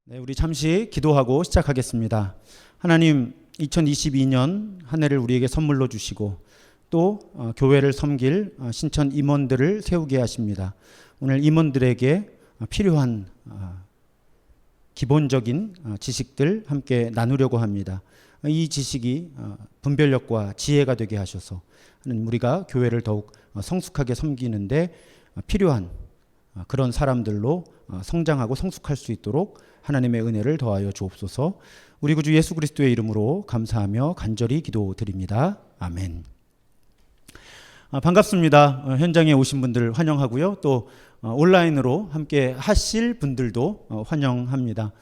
네, 우리 잠시 기도하고 시작하겠습니다. 하나님, 2022년 한 해를 우리에게 선물로 주시고 또 교회를 섬길 신천 임원들을 세우게 하십니다. 오늘 임원들에게 필요한 기본적인 지식들 함께 나누려고 합니다. 이 지식이 분별력과 지혜가 되게 하셔서 우리가 교회를 더욱 성숙하게 섬기는데 필요한 그런 사람들로 성장하고 성숙할 수 있도록 하나님의 은혜를 더하여 주옵소서. 우리 구주 예수 그리스도의 이름으로 감사하며 간절히 기도드립니다. 아멘. 반갑습니다. 현장에 오신 분들 환영하고요. 또 온라인으로 함께 하실 분들도 환영합니다.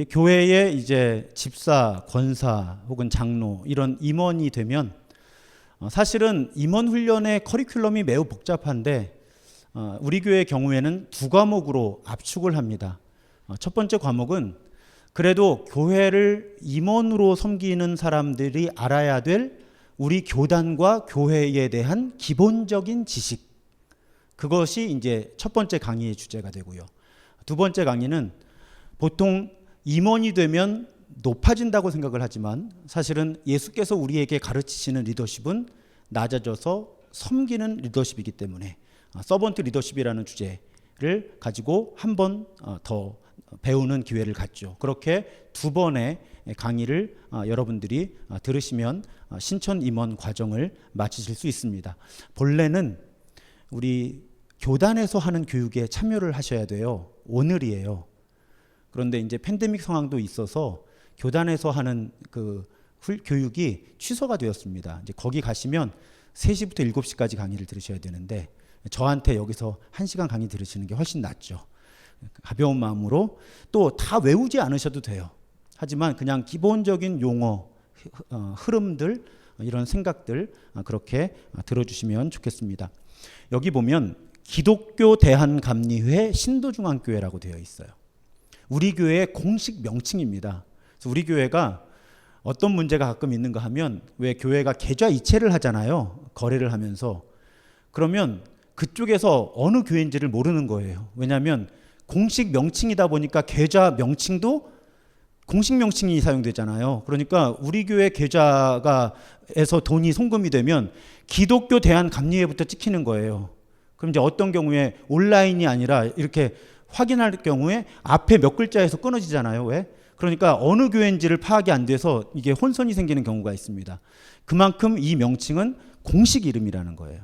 교회에 이제 집사, 권사 혹은 장로 이런 임원이 되면 사실은 임원 훈련의 커리큘럼이 매우 복잡한데 우리 교회의 경우에는 두 과목으로 압축을 합니다. 첫 번째 과목은 그래도 교회를 임원으로 섬기는 사람들이 알아야 될 우리 교단과 교회에 대한 기본적인 지식, 그것이 이제 첫 번째 강의의 주제가 되고요. 두 번째 강의는 보통 임원이 되면 높아진다고 생각을 하지만 사실은 예수께서 우리에게 가르치시는 리더십은 낮아져서 섬기는 리더십이기 때문에 서번트 리더십이라는 주제를 가지고 한 번 더 배우는 기회를 갖죠. 그렇게 두 번의 강의를 여러분들이 들으시면 신천 임원 과정을 마치실 수 있습니다. 본래는 우리 교단에서 하는 교육에 참여를 하셔야 돼요. 오늘이에요. 그런데 이제 팬데믹 상황도 있어서 교단에서 하는 그 교육이 취소가 되었습니다. 이제 거기 가시면 3시부터 7시까지 강의를 들으셔야 되는데 저한테 여기서 1시간 강의 들으시는 게 훨씬 낫죠. 가벼운 마음으로 또 다 외우지 않으셔도 돼요. 하지만 그냥 기본적인 용어, 흐름들, 이런 생각들 그렇게 들어주시면 좋겠습니다. 여기 보면 기독교 대한감리회 신도중앙교회라고 되어 있어요. 우리 교회의 공식 명칭입니다. 그래서 우리 교회가 어떤 문제가 가끔 있는가 하면 왜 교회가 계좌 이체를 하잖아요. 거래를 하면서. 그러면 그쪽에서 어느 교회인지를 모르는 거예요. 왜냐하면 공식 명칭이다 보니까 계좌 명칭도 공식 명칭이 사용되잖아요. 그러니까 우리 교회 계좌가에서 돈이 송금이 되면 기독교 대한감리회부터 찍히는 거예요. 그럼 이제 어떤 경우에 온라인이 아니라 이렇게 확인할 경우에 앞에 몇 글자에서 끊어지잖아요. 왜? 그러니까 어느 교회인지를 파악이 안 돼서 이게 혼선이 생기는 경우가 있습니다. 그만큼 이 명칭은 공식 이름이라는 거예요.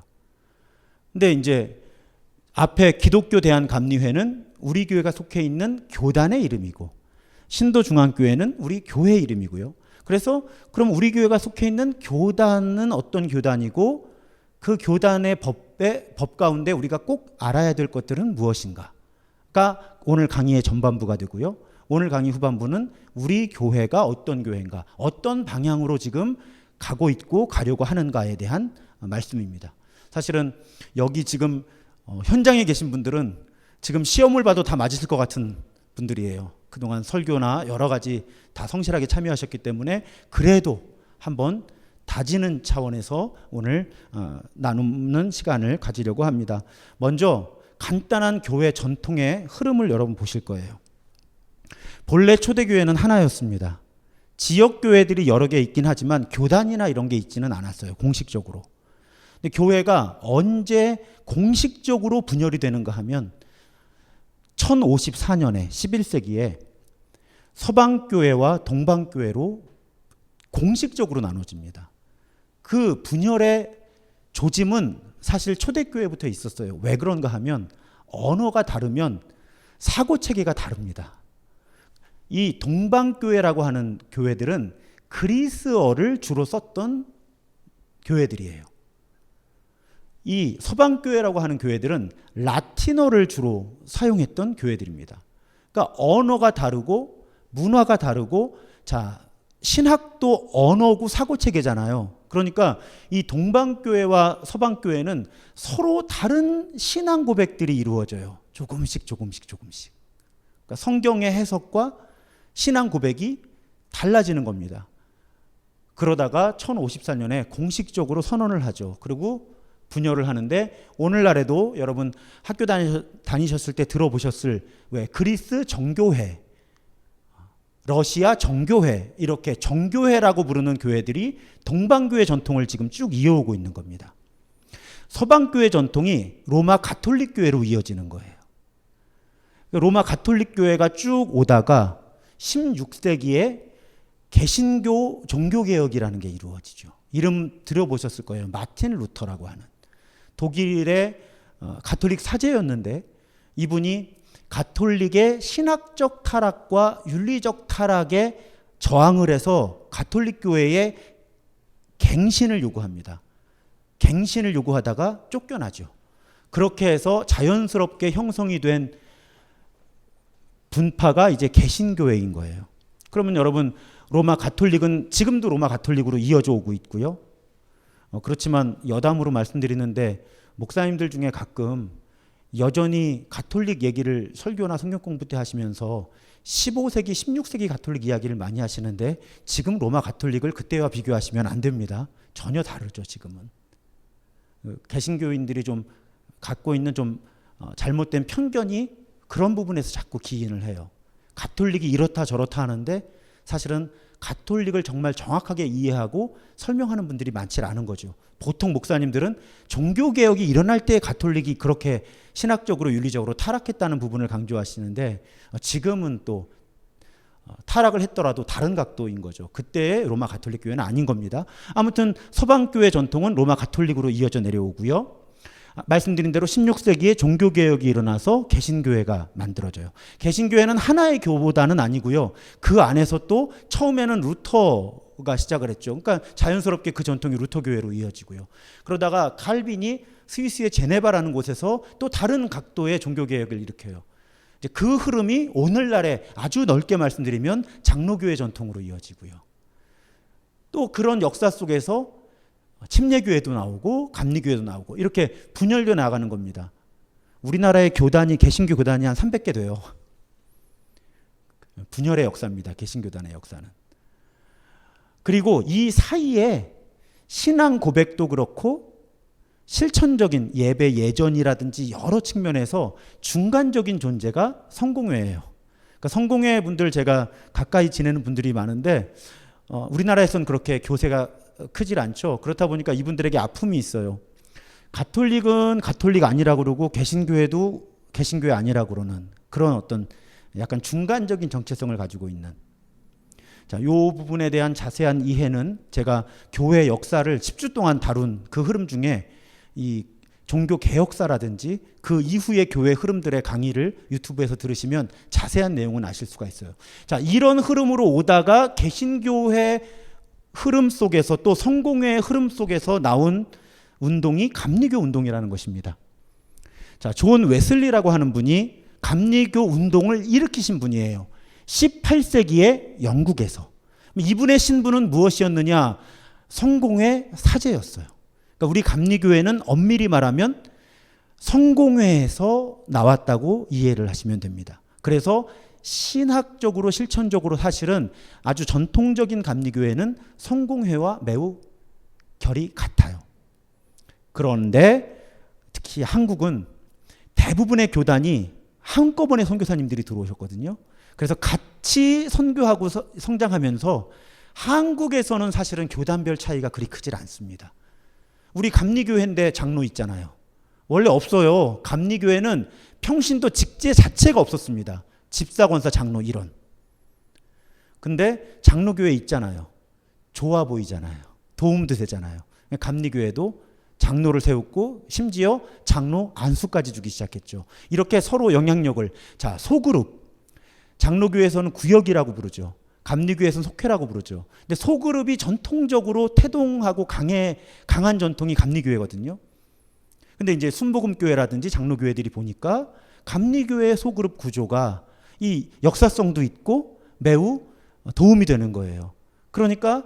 근데 이제 앞에 기독교 대한감리회는 우리 교회가 속해 있는 교단의 이름이고 신도중앙교회는 우리 교회 이름이고요. 그래서 그럼 우리 교회가 속해 있는 교단은 어떤 교단이고 그 교단의 법 가운데 우리가 꼭 알아야 될 것들은 무엇인가가 오늘 강의의 전반부가 되고요. 오늘 강의 후반부는 우리 교회가 어떤 교회인가, 어떤 방향으로 지금 가고 있고 가려고 하는가에 대한 말씀입니다. 사실은 여기 지금 현장에 계신 분들은 지금 시험을 봐도 다 맞으실 것 같은 분들이에요. 그동안 설교나 여러 가지 다 성실하게 참여하셨기 때문에 그래도 한번 다지는 차원에서 오늘 나누는 시간을 가지려고 합니다. 먼저 간단한 교회 전통의 흐름을 여러분 보실 거예요. 본래 초대교회는 하나였습니다. 지역교회들이 여러 개 있긴 하지만 교단이나 이런 게 있지는 않았어요. 공식적으로. 근데 교회가 언제 공식적으로 분열이 되는가 하면 1054년에 11세기에 서방교회와 동방교회로 공식적으로 나눠집니다. 그 분열의 조짐은 사실 초대교회부터 있었어요. 왜 그런가 하면 언어가 다르면 사고체계가 다릅니다. 이 동방교회라고 하는 교회들은 그리스어를 주로 썼던 교회들이에요. 이 서방교회라고 하는 교회들은 라틴어를 주로 사용했던 교회들입니다. 그러니까 언어가 다르고 문화가 다르고 신학도 언어고 사고체계잖아요. 그러니까 이 동방교회와 서방교회는 서로 다른 신앙 고백들이 이루어져요. 조금씩. 그러니까 성경의 해석과 신앙 고백이 달라지는 겁니다. 그러다가 1054년에 공식적으로 선언을 하죠. 그리고 분열을 하는데 오늘날에도 여러분 학교 다니셨을 때 들어보셨을 왜 그리스 정교회 러시아 정교회, 이렇게 정교회라고 부르는 교회들이 동방교회 전통을 지금 쭉 이어오고 있는 겁니다. 서방교회 전통이 로마 가톨릭 교회로 이어지는 거예요. 로마 가톨릭 교회가 쭉 오다가 16세기에 개신교 종교개혁이라는 게 이루어지죠. 이름 들어보셨을 거예요. 마틴 루터라고 하는 독일의 가톨릭 사제였는데, 이분이 가톨릭의 신학적 타락과 윤리적 타락에 저항을 해서 가톨릭 교회에 갱신을 요구합니다. 갱신을 요구하다가 쫓겨나죠. 그렇게 해서 자연스럽게 형성이 된 분파가 이제 개신교회인 거예요. 그러면 여러분, 로마 가톨릭은 지금도 로마 가톨릭으로 이어져 오고 있고요. 그렇지만 여담으로 말씀드리는데, 목사님들 중에 가끔 여전히 가톨릭 얘기를 설교나 성경 공부 때 하시면서 15세기, 16세기 가톨릭 이야기를 많이 하시는데, 지금 로마 가톨릭을 그때와 비교하시면 안 됩니다. 전혀 다르죠. 지금은 개신교인들이 좀 갖고 있는 좀 잘못된 편견이 그런 부분에서 자꾸 기인을 해요. 가톨릭이 이렇다 저렇다 하는데 사실은 가톨릭을 정말 정확하게 이해하고 설명하는 분들이 많지 않은 거죠. 보통 목사님들은 종교개혁이 일어날 때 가톨릭이 그렇게 신학적으로 윤리적으로 타락했다는 부분을 강조하시는데, 지금은 또 타락을 했더라도 다른 각도인 거죠. 그때의 로마 가톨릭 교회는 아닌 겁니다. 아무튼 서방교회 전통은 로마 가톨릭으로 이어져 내려오고요. 말씀드린 대로 16세기에 종교개혁이 일어나서 개신교회가 만들어져요. 개신교회는 하나의 교보다는 아니고요. 그 안에서 또 처음에는 루터가 시작을 했죠. 그러니까 자연스럽게 그 전통이 루터교회로 이어지고요. 그러다가 칼빈이 스위스의 제네바라는 곳에서 또 다른 각도의 종교개혁을 일으켜요. 이제 그 흐름이 오늘날에 아주 넓게 말씀드리면 장로교회 전통으로 이어지고요. 또 그런 역사 속에서 침례교회도 나오고 감리교회도 나오고 이렇게 분열되어 나가는 겁니다. 우리나라의 교단이, 개신교 교단이 한 300개 돼요. 분열의 역사입니다. 개신교단의 역사는. 그리고 이 사이에 신앙 고백도 그렇고 실천적인 예배 예전이라든지 여러 측면에서 중간적인 존재가 성공회예요. 그러니까 성공회 분들 제가 가까이 지내는 분들이 많은데 우리나라에서는 그렇게 교세가 크질 않죠. 그렇다 보니까 이분들에게 아픔이 있어요. 가톨릭은 가톨릭 아니라고 그러고 개신교회도 개신교회 아니라고 그러는 그런 어떤 약간 중간적인 정체성을 가지고 있는. 자, 이 부분에 대한 자세한 이해는 제가 교회 역사를 10주 동안 다룬 그 흐름 중에 이 종교 개혁사라든지 그 이후의 교회 흐름들의 강의를 유튜브에서 들으시면 자세한 내용은 아실 수가 있어요. 자, 이런 흐름으로 오다가 개신교회 흐름 속에서 또 성공회의 흐름 속에서 나온 운동이 감리교 운동이라는 것입니다. 자, 존 웨슬리라고 하는 분이 감리교 운동을 일으키신 분이에요. 18세기에 영국에서. 이분의 신분은 무엇이었느냐? 성공회 사제였어요. 그러니까 우리 감리교회는 엄밀히 말하면 성공회에서 나왔다고 이해를 하시면 됩니다. 그래서 신학적으로 실천적으로 사실은 아주 전통적인 감리교회는 성공회와 매우 결이 같아요. 그런데 특히 한국은 대부분의 교단이 한꺼번에 선교사님들이 들어오셨거든요. 그래서 같이 선교하고 성장하면서 한국에서는 사실은 교단별 차이가 그리 크질 않습니다. 우리 감리교회인데 장로 있잖아요. 원래 없어요. 감리교회는 평신도 직제 자체가 없었습니다. 집사, 권사, 장로 이런. 근데 장로교회 있잖아요. 좋아 보이잖아요. 도움도 되잖아요. 감리교회도 장로를 세웠고 심지어 장로 안수까지 주기 시작했죠. 이렇게 서로 영향력을. 자, 소그룹. 장로교회에서는 구역이라고 부르죠. 감리교회에서는 속회라고 부르죠. 근데 소그룹이 전통적으로 태동하고 강한 전통이 감리교회거든요. 근데 이제 순복음교회라든지 장로교회들이 보니까 감리교회의 소그룹 구조가 이 역사성도 있고 매우 도움이 되는 거예요. 그러니까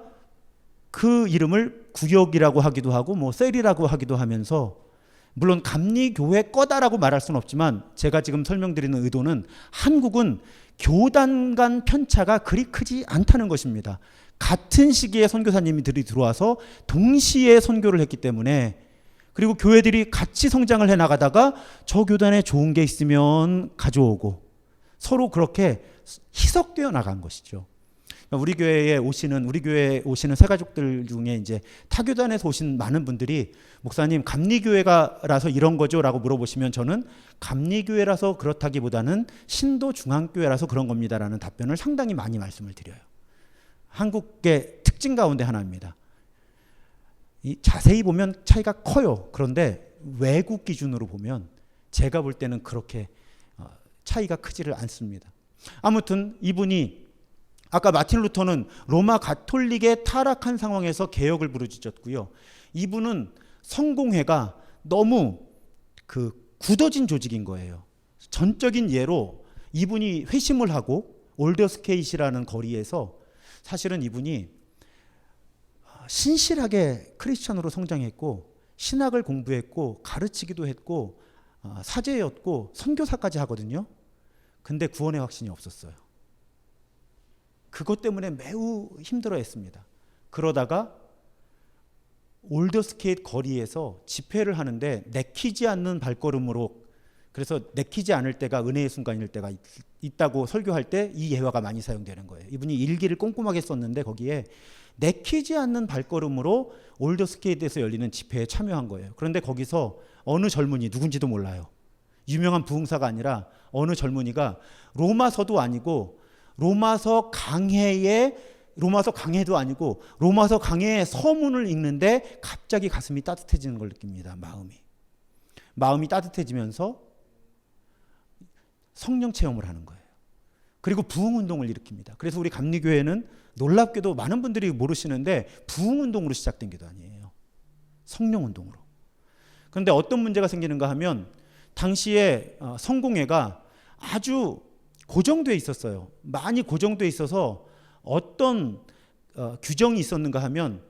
그 이름을 구역이라고 하기도 하고 뭐 셀이라고 하기도 하면서, 물론 감리교회 거다라고 말할 수는 없지만 제가 지금 설명드리는 의도는 한국은 교단 간 편차가 그리 크지 않다는 것입니다. 같은 시기에 선교사님들이 들어와서 동시에 선교를 했기 때문에, 그리고 교회들이 같이 성장을 해 나가다가 저 교단에 좋은 게 있으면 가져오고 서로 그렇게 희석되어 나간 것이죠. 그러니까 우리 교회에 오시는 새가족들 중에 이제 타교단에서 오신 많은 분들이 목사님 감리교회가라서 이런 거죠라고 물어보시면 저는 감리교회라서 그렇다기보다는 신도 중앙교회라서 그런 겁니다라는 답변을 상당히 많이 말씀을 드려요. 한국의 특징 가운데 하나입니다. 자세히 보면 차이가 커요. 그런데 외국 기준으로 보면 제가 볼 때는 그렇게 차이가 크지를 않습니다. 아무튼 이분이 아까 마틴 루터는 로마 가톨릭에 타락한 상황에서 개혁을 부르짖었고요. 이분은 성공회가 너무 굳어진 조직인 거예요. 전적인 예로 이분이 회심을 하고 올더스케이시라는 거리에서 사실은 이분이 신실하게 크리스천으로 성장했고 신학을 공부했고 가르치기도 했고 사제였고 선교사까지 하거든요. 근데 구원의 확신이 없었어요. 그것 때문에 매우 힘들어했습니다. 그러다가 올더스케이트 거리에서 집회를 하는데 내키지 않는 발걸음으로, 그래서 내키지 않을 때가 은혜의 순간일 때가 있다고 설교할 때 이 예화가 많이 사용되는 거예요. 이분이 일기를 꼼꼼하게 썼는데 거기에 내키지 않는 발걸음으로 올더스케이트에서 열리는 집회에 참여한 거예요. 그런데 거기서 어느 젊은이, 누군지도 몰라요. 유명한 부흥사가 아니라 어느 젊은이가 로마서도 아니고 로마서 강해도 아니고 로마서 강해의 서문을 읽는데 갑자기 가슴이 따뜻해지는 걸 느낍니다. 마음이 따뜻해지면서 성령 체험을 하는 거예요. 그리고 부흥운동을 일으킵니다. 그래서 우리 감리교회는 놀랍게도 많은 분들이 모르시는데 부흥운동으로 시작된 기도아니에요. 성령운동으로. 그런데 어떤 문제가 생기는가 하면 당시에 성공회가 아주 고정되어 있었어요. 많이 고정되어 있어서 어떤 규정이 있었는가 하면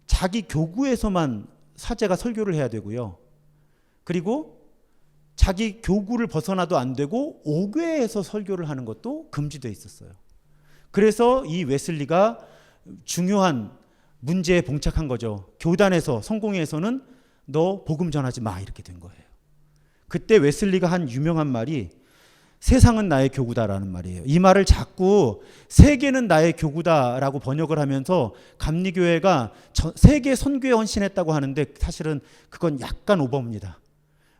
자기 교구에서만 사제가 설교를 해야 되고요. 그리고 자기 교구를 벗어나도 안 되고 옥외에서 설교를 하는 것도 금지되어 있었어요. 그래서 이 웨슬리가 중요한 문제에 봉착한 거죠. 교단에서, 성공회에서는 너 복음 전하지 마, 이렇게 된 거예요. 그때 웨슬리가 한 유명한 말이 세상은 나의 교구다라는 말이에요. 이 말을 자꾸 세계는 나의 교구다라고 번역을 하면서 감리교회가 세계 선교에 헌신했다고 하는데 사실은 그건 약간 오버입니다.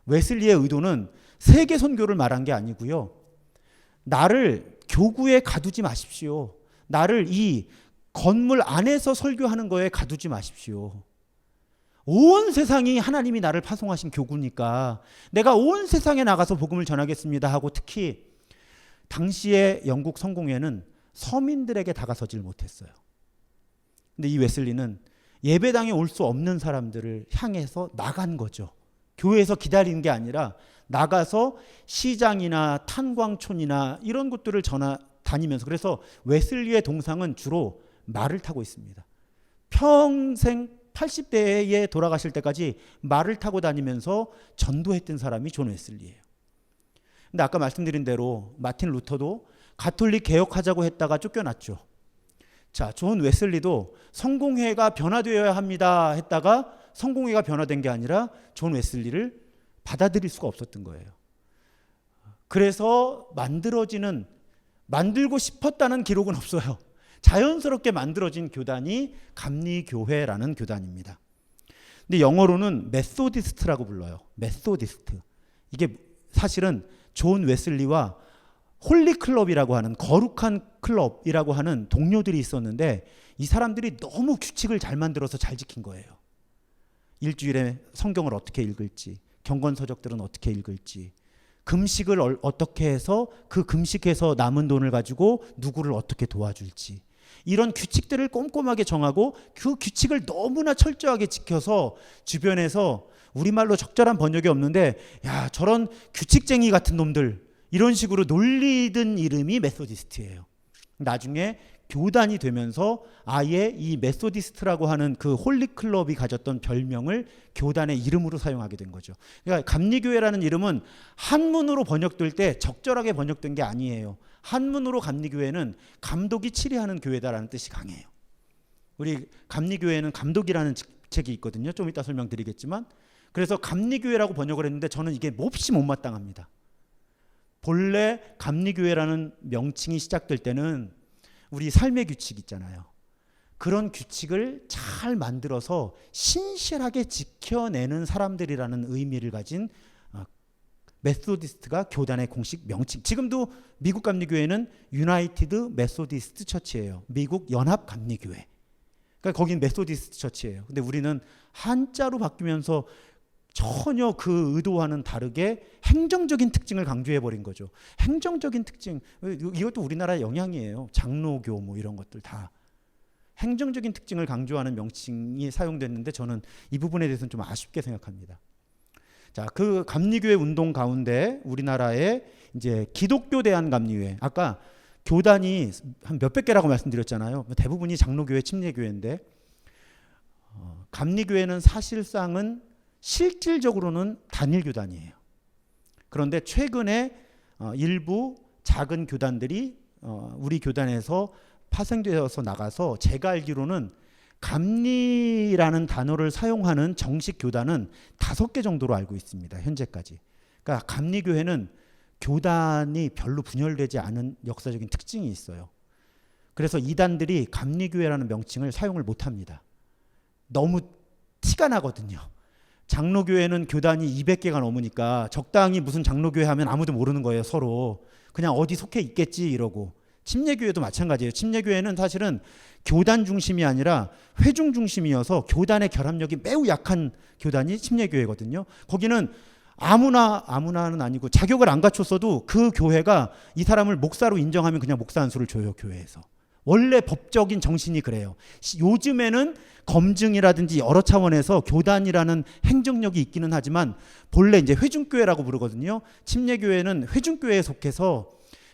웨슬리의 의도는 세계 선교를 말한 게 아니고요. 나를 교구에 가두지 마십시오. 나를 이 건물 안에서 설교하는 거에 가두지 마십시오. 온 세상이 하나님이 나를 파송하신 교구니까 내가 온 세상에 나가서 복음을 전하겠습니다 하고, 특히 당시의 영국 성공회는 서민들에게 다가서질 못했어요. 근데 이 웨슬리는 예배당에 올 수 없는 사람들을 향해서 나간 거죠. 교회에서 기다리는 게 아니라 나가서 시장이나 탄광촌이나 이런 곳들을 다니면서, 그래서 웨슬리의 동상은 주로 말을 타고 있습니다. 평생 80대에 돌아가실 때까지 말을 타고 다니면서 전도했던 사람이 존 웨슬리예요. 근데 아까 말씀드린 대로 마틴 루터도 가톨릭 개혁하자고 했다가 쫓겨났죠. 자, 존 웨슬리도 성공회가 변화되어야 합니다 했다가 성공회가 변화된 게 아니라 존 웨슬리를 받아들일 수가 없었던 거예요. 그래서 만들고 싶었다는 기록은 없어요. 자연스럽게 만들어진 교단이 감리교회라는 교단입니다. 근데 영어로는 메소디스트라고 불러요. 메소디스트. 이게 사실은 존 웨슬리와 홀리클럽이라고 하는, 거룩한 클럽이라고 하는 동료들이 있었는데 이 사람들이 너무 규칙을 잘 만들어서 잘 지킨 거예요. 일주일에 성경을 어떻게 읽을지, 경건서적들은 어떻게 읽을지, 금식을 어떻게 해서 그 금식해서 남은 돈을 가지고 누구를 어떻게 도와줄지, 이런 규칙들을 꼼꼼하게 정하고 그 규칙을 너무나 철저하게 지켜서 주변에서, 우리말로 적절한 번역이 없는데, 야, 저런 규칙쟁이 같은 놈들, 이런 식으로 놀리던 이름이 메소디스트예요. 나중에 교단이 되면서 아예 이 메소디스트라고 하는 그 홀리클럽이 가졌던 별명을 교단의 이름으로 사용하게 된 거죠. 그러니까 감리교회라는 이름은 한문으로 번역될 때 적절하게 번역된 게 아니에요. 한문으로 감리교회는 감독이 치리하는 교회다라는 뜻이 강해요. 우리 감리교회는 감독이라는 책이 있거든요. 좀 이따 설명드리겠지만, 그래서 감리교회라고 번역을 했는데 저는 이게 몹시 못마땅합니다. 본래 감리교회라는 명칭이 시작될 때는 우리 삶의 규칙 있잖아요. 그런 규칙을 잘 만들어서 신실하게 지켜내는 사람들이라는 의미를 가진 메소디스트가 교단의 공식 명칭. 지금도 미국 감리교회는 유나이티드 메소디스트 처치예요. 미국 연합 감리교회. 그러니까 거긴 메소디스트 처치예요. 근데 우리는 한자로 바뀌면서 전혀 그 의도와는 다르게 행정적인 특징을 강조해 버린 거죠. 행정적인 특징, 이것도 우리나라의 영향이에요. 장로교 뭐 이런 것들 다 행정적인 특징을 강조하는 명칭이 사용됐는데 저는 이 부분에 대해서는 좀 아쉽게 생각합니다. 자, 그 감리교회 운동 가운데 우리나라의 이제 기독교 대한감리회, 아까 교단이 한 몇백 개라고 말씀드렸잖아요. 대부분이 장로교회, 침례교회인데 감리교회는 사실상은 실질적으로는 단일 교단이에요. 그런데 최근에 일부 작은 교단들이 우리 교단에서 파생되어서 나가서 제가 알기로는 감리라는 단어를 사용하는 정식 교단은 5개 정도로 알고 있습니다. 현재까지. 그러니까 감리교회는 교단이 별로 분열되지 않은 역사적인 특징이 있어요. 그래서 이단들이 감리교회라는 명칭을 사용을 못합니다. 너무 티가 나거든요. 장로교회는 교단이 200개가 넘으니까 적당히 무슨 장로교회 하면 아무도 모르는 거예요. 서로. 그냥 어디 속해 있겠지 이러고. 침례교회도 마찬가지예요. 침례교회는 사실은 교단 중심이 아니라 회중 중심이어서 교단의 결합력이 매우 약한 교단이 침례교회거든요. 거기는 아무나는 아니고 자격을 안 갖췄어도 그 교회가 이 사람을 목사로 인정하면 그냥 목사 안수를 줘요. 교회에서. 원래 법적인 정신이 그래요. 요즘에는 검증이라든지 여러 차원에서 교단이라는 행정력이 있기는 하지만 본래 이제 회중교회라고 부르거든요. 침례교회는 회중교회에 속해서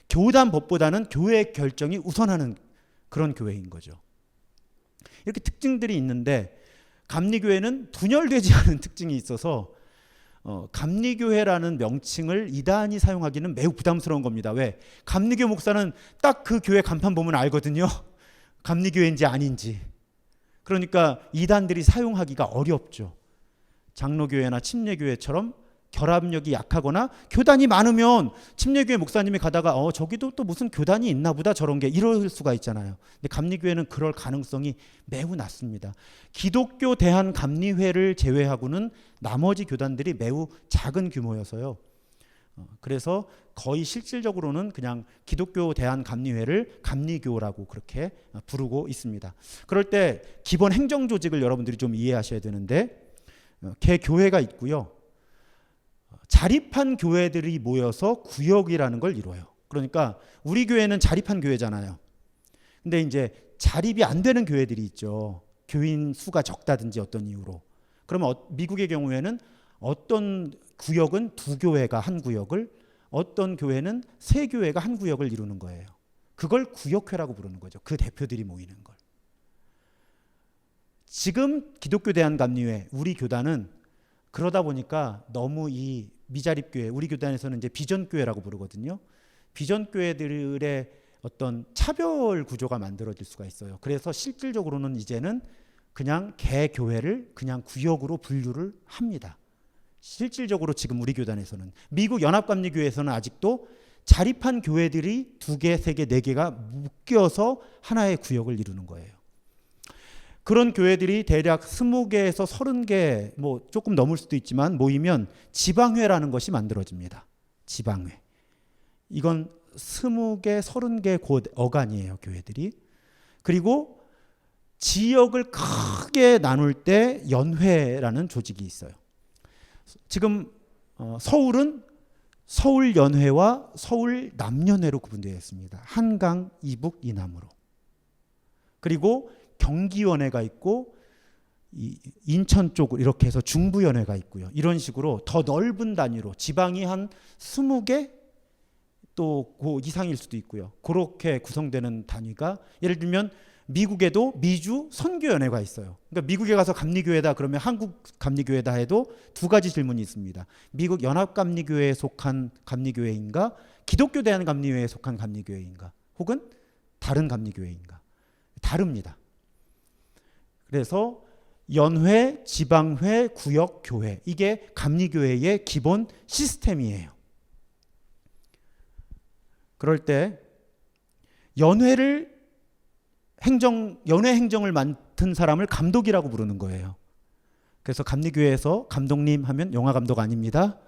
교단 법보다는 교회 결정이 우선하는 그런 교회인 거죠. 이렇게 특징들이 있는데 감리교회는 분열되지 않은 특징이 있어서 감리교회라는 명칭을 이단이 사용하기는 매우 부담스러운 겁니다. 왜? 감리교 목사는 딱 그 교회 간판 보면 알거든요. 감리교회인지 아닌지. 그러니까 이단들이 사용하기가 어렵죠. 장로교회나 침례교회처럼 결합력이 약하거나 교단이 많으면 침례교회 목사님이 가다가 저기도 또 무슨 교단이 있나 보다 저런 게 이럴 수가 있잖아요. 근데 감리교회는 그럴 가능성이 매우 낮습니다. 기독교 대한감리회를 제외하고는 나머지 교단들이 매우 작은 규모여서요. 그래서 거의 실질적으로는 그냥 기독교 대한감리회를 감리교라고 그렇게 부르고 있습니다. 그럴 때 기본 행정 조직을 여러분들이 좀 이해하셔야 되는데 개 교회가 있고요. 자립한 교회들이 모여서 구역이라는 걸 이뤄요. 그러니까 우리 교회는 자립한 교회잖아요. 근데 이제 자립이 안 되는 교회들이 있죠. 교인 수가 적다든지 어떤 이유로. 그러면 미국의 경우에는 어떤 구역은 2교회가 한 구역을, 어떤 교회는 3교회가 한 구역을 이루는 거예요. 그걸 구역회라고 부르는 거죠. 그 대표들이 모이는 걸. 지금 기독교 대한감리회 우리 교단은 그러다 보니까 너무 이 미자립교회, 우리 교단에서는 이제 비전교회라고 부르거든요. 비전교회들의 어떤 차별 구조가 만들어질 수가 있어요. 그래서 실질적으로는 이제는 그냥 개교회를 그냥 구역으로 분류를 합니다. 실질적으로 지금 우리 교단에서는. 미국 연합감리교회에서는 아직도 자립한 교회들이 2개, 3개, 4개가 묶여서 하나의 구역을 이루는 거예요. 그런 교회들이 대략 20개에서 30개, 뭐 조금 넘을 수도 있지만 모이면 지방회라는 것이 만들어집니다. 지방회. 이건 20개, 30개 곧 어간이에요, 교회들이. 그리고 지역을 크게 나눌 때 연회라는 조직이 있어요. 지금 서울은 서울연회와 서울남연회로 구분되어 있습니다. 한강, 이북, 이남으로. 그리고 경기연회가 있고 인천 쪽 이렇게 해서 중부연회가 있고요. 이런 식으로 더 넓은 단위로 지방이 한 20개 또 그 이상일 수도 있고요. 그렇게 구성되는 단위가 예를 들면 미국에도 미주 선교연회가 있어요. 그러니까 미국에 가서 감리교회다 그러면 한국 감리교회다 해도 2가지 질문이 있습니다. 미국 연합감리교회에 속한 감리교회인가, 기독교 대한감리회에 속한 감리교회인가, 혹은 다른 감리교회인가. 다릅니다. 그래서 연회, 지방회, 구역, 교회, 이게 감리교회의 기본 시스템이에요. 그럴 때 연회 행정을 맡은 사람을 감독이라고 부르는 거예요. 그래서 감리교회에서 감독님 하면 영화 감독 아닙니다.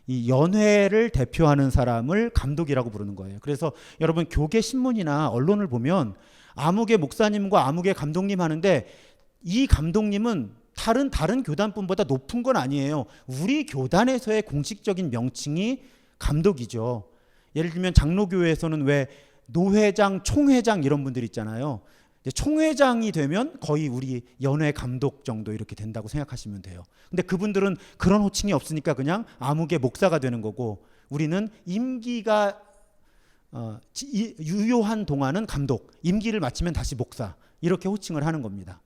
이 연회를 대표하는 사람을 감독이라고 부르는 거예요. 그래서 여러분 교계 신문이나 언론을 보면 아무개 목사님과 아무개 감독님 하는데 이 감독님은 다른 교단분보다 높은 건 아니에요. 우리 교단에서의 공식적인 명칭이 감독이죠. 예를 들면 장로교회에서는 왜 노회장, 총회장 이런 분들 있잖아요. 총회장이 되면 거의 우리 연회 감독 정도 이렇게 된다고 생각하시면 돼요. 근데 그분들은 그런 호칭이 없으니까 그냥 아무개 목사가 되는 거고, 우리는 임기가 유효한 동안은 감독, 임기를 마치면 다시 목사, 이렇게 호칭을 하는 겁니다.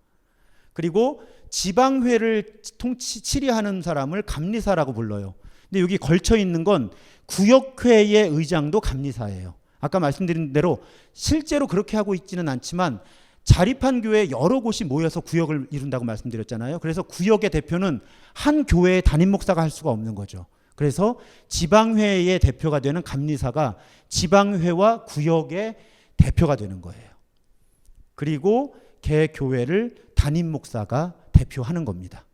그리고 지방회를 치리하는 사람을 감리사라고 불러요. 근데 여기 걸쳐 있는 건 구역회의 의장도 감리사예요. 아까 말씀드린 대로 실제로 그렇게 하고 있지는 않지만 자립한 교회 여러 곳이 모여서 구역을 이룬다고 말씀드렸잖아요. 그래서 구역의 대표는 한 교회의 담임 목사가 할 수가 없는 거죠. 그래서 지방회의 대표가 되는 감리사가 지방회와 구역의 대표가 되는 거예요. 그리고 개 교회를 담임 목사가 대표하는 겁니다.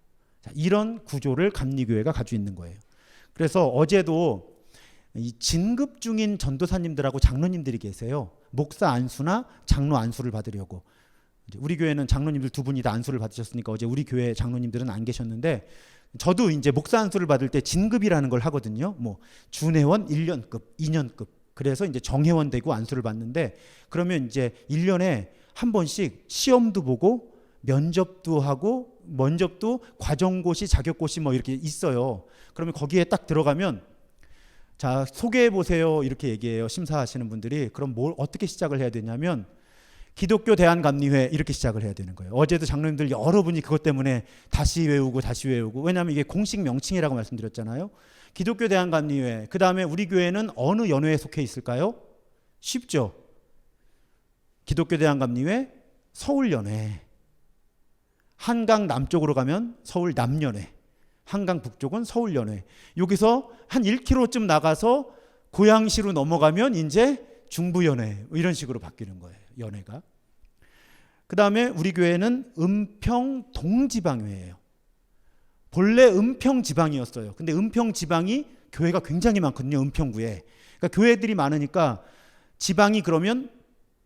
자, 이런 구조를 감리교회가 가지고 있는 거예요. 그래서 어제도 이 진급 중인 전도사님들하고 장로님들이 계세요. 목사 안수나 장로 안수를 받으려고. 우리 교회는 장로님들 두 분이 다 안수를 받으셨으니까 어제 우리 교회 장로님들은 안 계셨는데, 저도 이제 목사 안수를 받을 때 진급이라는 걸 하거든요. 뭐 준회원 1년급, 2년급. 그래서 이제 정회원 되고 안수를 받는데, 그러면 이제 1년에 한 번씩 시험도 보고 면접도 하고, 면접도 과정고시, 자격고시 뭐 이렇게 있어요. 그러면 거기에 딱 들어가면 자, 소개해 보세요 이렇게 얘기해요. 심사하시는 분들이. 그럼 뭘 어떻게 시작을 해야 되냐면 기독교 대한감리회 이렇게 시작을 해야 되는 거예요. 어제도 장로님들 여러분이 그것 때문에 다시 외우고 왜냐하면 이게 공식 명칭이라고 말씀드렸잖아요. 기독교 대한감리회, 그 다음에 우리 교회는 어느 연회에 속해 있을까요? 쉽죠. 기독교 대한감리회, 서울연회. 한강 남쪽으로 가면 서울 남연회, 한강 북쪽은 서울연회. 여기서 한 1km쯤 나가서 고양시로 넘어가면 이제 중부연회, 이런 식으로 바뀌는 거예요, 연회가. 그 다음에 우리 교회는 은평 동지방회예요. 본래 은평 지방이었어요. 근데 은평 지방이 교회가 굉장히 많거든요, 은평구에. 그러니까 교회들이 많으니까 지방이 그러면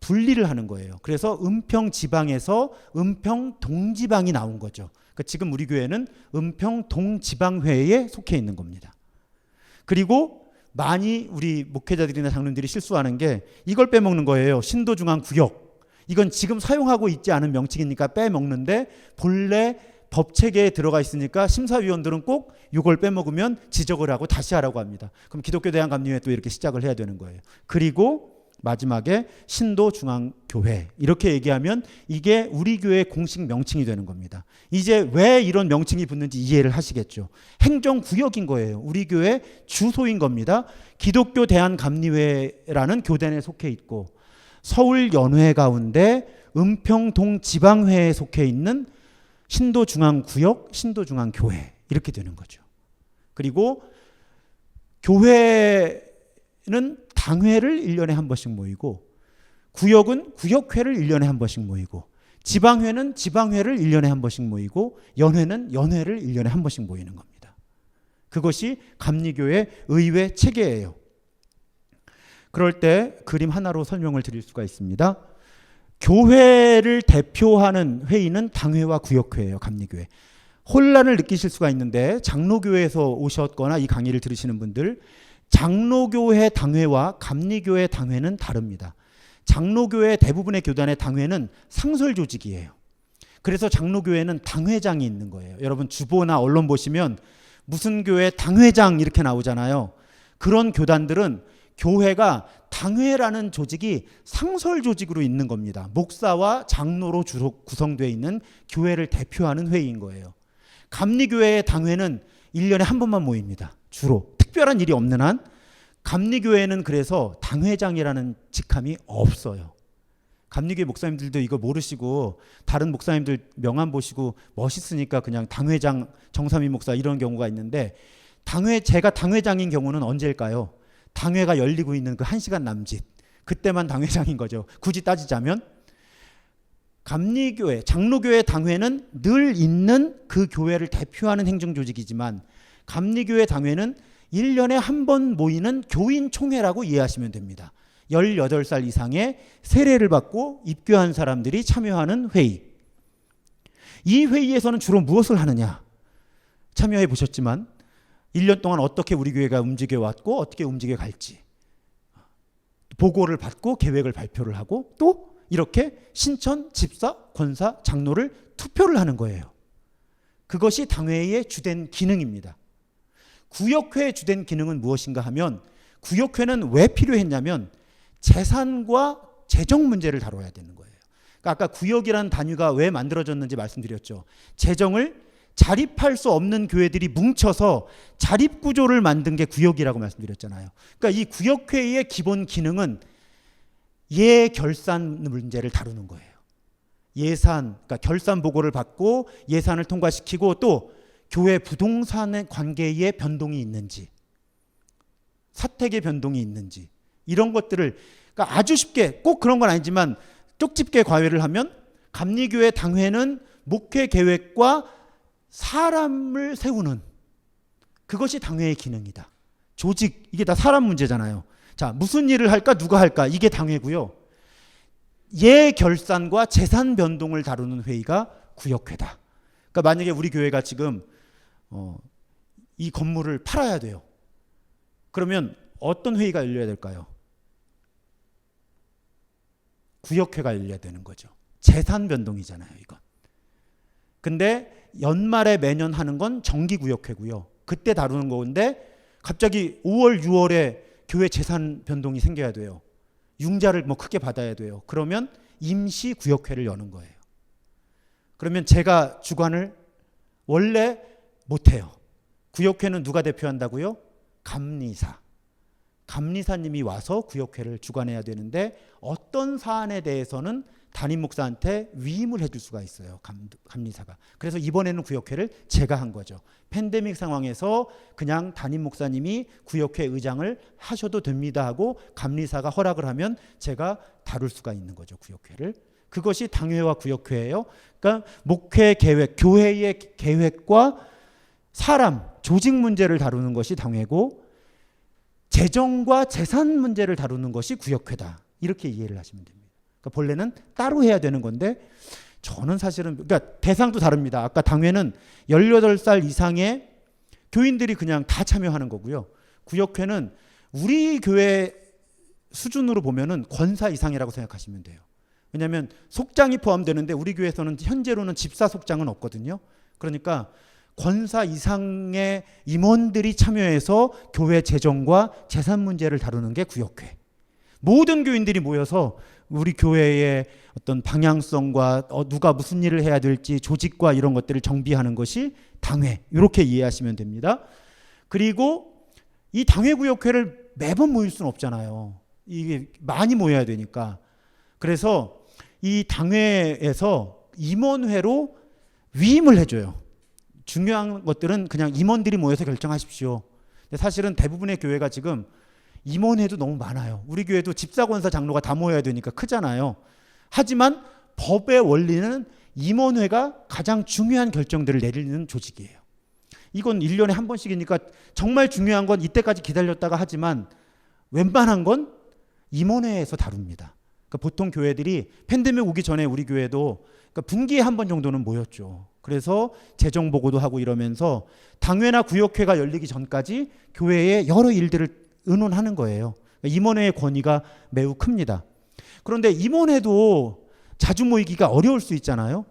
분리를 하는 거예요. 그래서 은평 지방에서 은평 동지방이 나온 거죠. 그러니까 지금 우리 교회는 은평 동지방회에 속해 있는 겁니다. 그리고 많이 우리 목회자들이나 장로님들이 실수하는 게 이걸 빼먹는 거예요. 신도중앙구역. 이건 지금 사용하고 있지 않은 명칭이니까 빼먹는데, 본래 법체계에 들어가 있으니까 심사위원들은 꼭 이걸 빼먹으면 지적을 하고 다시 하라고 합니다. 그럼 기독교 대한감리회 또 이렇게 시작을 해야 되는 거예요. 그리고 마지막에 신도중앙교회, 이렇게 얘기하면 이게 우리 교회의 공식 명칭이 되는 겁니다. 이제 왜 이런 명칭이 붙는지 이해를 하시겠죠. 행정구역인 거예요. 우리 교회 주소인 겁니다. 기독교 대한감리회라는 교단에 속해 있고, 서울연회 가운데 은평동 지방회에 속해 있는 신도중앙구역, 신도중앙교회, 이렇게 되는 거죠. 그리고 교회는 당회를 1년에 한 번씩 모이고, 구역은 구역회를 1년에 한 번씩 모이고, 지방회는 지방회를 1년에 한 번씩 모이고, 연회는 연회를 1년에 한 번씩 모이는 겁니다. 그것이 감리교의 의회 체계예요. 그럴 때 그림 하나로 설명을 드릴 수가 있습니다. 교회를 대표하는 회의는 당회와 구역회예요, 감리교회. 혼란을 느끼실 수가 있는데, 장로교회에서 오셨거나 이 강의를 들으시는 분들, 장로교회 당회와 감리교회 당회는 다릅니다. 장로교회 대부분의 교단의 당회는 상설 조직이에요. 그래서 장로교회는 당회장이 있는 거예요. 여러분 주보나 언론 보시면 무슨 교회 당회장 이렇게 나오잖아요. 그런 교단들은 교회가 당회라는 조직이 상설 조직으로 있는 겁니다. 목사와 장로로 주로 구성되어 있는 교회를 대표하는 회의인 거예요. 감리교회의 당회는 1년에 한 번만 모입니다. 주로 특별한 일이 없는 한. 감리교회는 그래서 당회장이라는 직함이 없어요. 감리교회 목사님들도 이거 모르시고 다른 목사님들 명함 보시고 멋있으니까 그냥 당회장 정삼위 목사 이런 경우가 있는데, 제가 당회장인 경우는 언제일까요? 당회가 열리고 있는 그 1시간 남짓, 그때만 당회장인 거죠. 굳이 따지자면 감리교회, 장로교회 당회는 늘 있는 그 교회를 대표하는 행정조직이지만 감리교회 당회는 1년에 한 번 모이는 교인총회라고 이해하시면 됩니다. 18살 이상의 세례를 받고 입교한 사람들이 참여하는 회의. 이 회의에서는 주로 무엇을 하느냐? 참여해 보셨지만 1년 동안 어떻게 우리 교회가 움직여 왔고 어떻게 움직여 갈지 보고를 받고 계획을 발표를 하고 또 이렇게 신천, 집사, 권사, 장로를 투표를 하는 거예요. 그것이 당회의 주된 기능입니다. 구역회의 주된 기능은 무엇인가 하면 구역회는 왜 필요했냐면 재산과 재정 문제를 다뤄야 되는 거예요. 그러니까 아까 구역이라는 단위가 왜 만들어졌는지 말씀드렸죠. 재정을 자립할 수 없는 교회들이 뭉쳐서 자립구조를 만든 게 구역이라고 말씀드렸잖아요. 그러니까 이 구역회의의 기본 기능은 예결산 문제를 다루는 거예요. 예산, 그러니까 결산 보고를 받고 예산을 통과시키고 또 교회 부동산의 관계에 변동이 있는지 사택의 변동이 있는지 이런 것들을 그러니까 아주 쉽게 꼭 그런 건 아니지만 쪽집게 과외를 하면 감리교회 당회는 목회 계획과 사람을 세우는 그것이 당회의 기능이다. 조직, 이게 다 사람 문제잖아요. 자, 무슨 일을 할까 누가 할까 이게 당회고요. 예결산과 재산 변동을 다루는 회의가 구역회다. 그러니까 만약에 우리 교회가 지금 이 건물을 팔아야 돼요. 그러면 어떤 회의가 열려야 될까요? 구역회가 열려야 되는 거죠. 재산 변동이잖아요, 이건. 근데 연말에 매년 하는 건 정기구역회고요. 그때 다루는 건데 갑자기 5월, 6월에 교회 재산 변동이 생겨야 돼요. 융자를 뭐 크게 받아야 돼요. 그러면 임시구역회를 여는 거예요. 그러면 제가 주관을 원래 못해요. 구역회는 누가 대표한다고요? 감리사. 감리사님이 와서 구역회를 주관해야 되는데 어떤 사안에 대해서는 담임 목사한테 위임을 해줄 수가 있어요. 감리사가. 그래서 이번에는 구역회를 제가 한 거죠. 팬데믹 상황에서 그냥 담임 목사님이 구역회 의장을 하셔도 됩니다 하고 감리사가 허락을 하면 제가 다룰 수가 있는 거죠. 구역회를. 그것이 당회와 구역회예요. 그러니까 목회 계획, 교회의 계획과 사람, 조직 문제를 다루는 것이 당회고 재정과 재산 문제를 다루는 것이 구역회다. 이렇게 이해를 하시면 됩니다. 그러니까 본래는 따로 해야 되는 건데 저는 사실은 그러니까 대상도 다릅니다. 아까 당회는 18살 이상의 교인들이 그냥 다 참여하는 거고요. 구역회는 우리 교회 수준으로 보면은 권사 이상이라고 생각하시면 돼요. 왜냐하면 속장이 포함되는데 우리 교회에서는 현재로는 집사 속장은 없거든요. 그러니까 권사 이상의 임원들이 참여해서 교회 재정과 재산 문제를 다루는 게 구역회. 모든 교인들이 모여서 우리 교회의 어떤 방향성과 누가 무슨 일을 해야 될지 조직과 이런 것들을 정비하는 것이 당회. 이렇게 이해하시면 됩니다. 그리고 이 당회구역회를 매번 모일 수는 없잖아요. 이게 많이 모여야 되니까. 그래서 이 당회에서 임원회로 위임을 해줘요. 중요한 것들은 그냥 임원들이 모여서 결정하십시오. 근데 사실은 대부분의 교회가 지금 임원회도 너무 많아요. 우리 교회도 집사권사 장로가 다 모여야 되니까 크잖아요. 하지만 법의 원리는 임원회가 가장 중요한 결정들을 내리는 조직이에요. 이건 1년에 한 번씩이니까 정말 중요한 건 이때까지 기다렸다가 하지만 웬만한 건 임원회에서 다룹니다. 그러니까 보통 교회들이 팬데믹 오기 전에 우리 교회도 그러니까 분기에 한 번 정도는 모였죠. 그래서 재정 보고도 하고 이러면서 당회나 구역회가 열리기 전까지 교회의 여러 일들을 의논하는 거예요. 임원회의 권위가 매우 큽니다. 그런데 임원회도 자주 모이기가 어려울 수 있잖아요.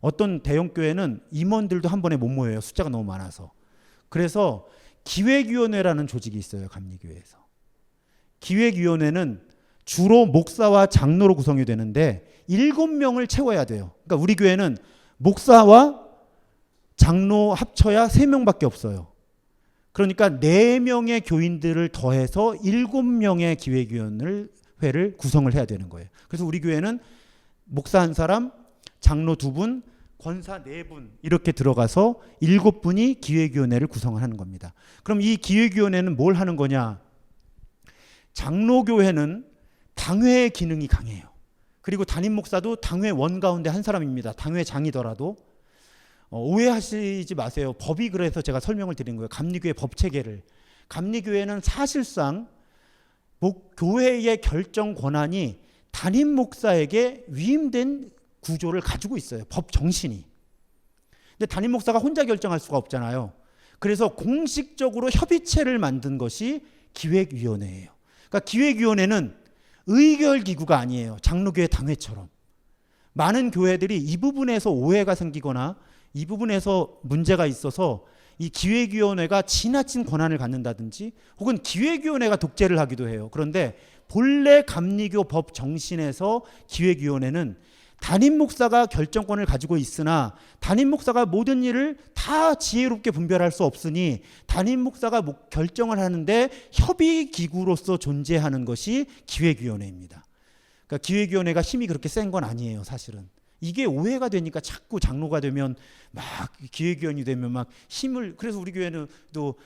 어떤 대형 교회는 임원들도 한 번에 못 모여요. 숫자가 너무 많아서. 그래서 기획위원회라는 조직이 있어요. 감리교회에서. 기획위원회는 주로 목사와 장로로 구성이 되는데 7명을 채워야 돼요. 그러니까 우리 교회는 목사와 장로 합쳐야 3명밖에 없어요. 그러니까 4명의 교인들을 더해서 7명의 기획위원회를 구성을 해야 되는 거예요. 그래서 우리 교회는 목사 1사람, 장로 2분, 권사 4분 이렇게 들어가서 7분이 기획위원회를 구성을 하는 겁니다. 그럼 이 기획위원회는 뭘 하는 거냐? 장로교회는 당회의 기능이 강해요. 그리고 담임 목사도 당회원 가운데 한 사람입니다. 당회장이더라도 오해하시지 마세요. 법이 그래서 제가 설명을 드린 거예요. 감리교회 법 체계를. 감리교회는 사실상 교회의 결정 권한이 담임 목사에게 위임된 구조를 가지고 있어요. 법 정신이. 근데 담임 목사가 혼자 결정할 수가 없잖아요. 그래서 공식적으로 협의체를 만든 것이 기획위원회예요. 그러니까 기획위원회는 의결기구가 아니에요. 장로교회 당회처럼. 많은 교회들이 이 부분에서 오해가 생기거나 이 부분에서 문제가 있어서 이 기획위원회가 지나친 권한을 갖는다든지 혹은 기획위원회가 독재를 하기도 해요. 그런데 본래 감리교 법 정신에서 기획위원회는 담임 목사가 결정권을 가지고 있으나 담임 목사가 모든 일을 다 지혜롭게 분별할 수 없으니 담임 목사가 결정을 하는데 협의기구로서 존재하는 것이 기획위원회입니다. 그러니까 기획위원회가 힘이 그렇게 센 건 아니에요, 사실은. 이게 오해가 되니까 자꾸 장로가 되면 막 기획위원이 되면 막 힘을, 그래서 우리 교회는 또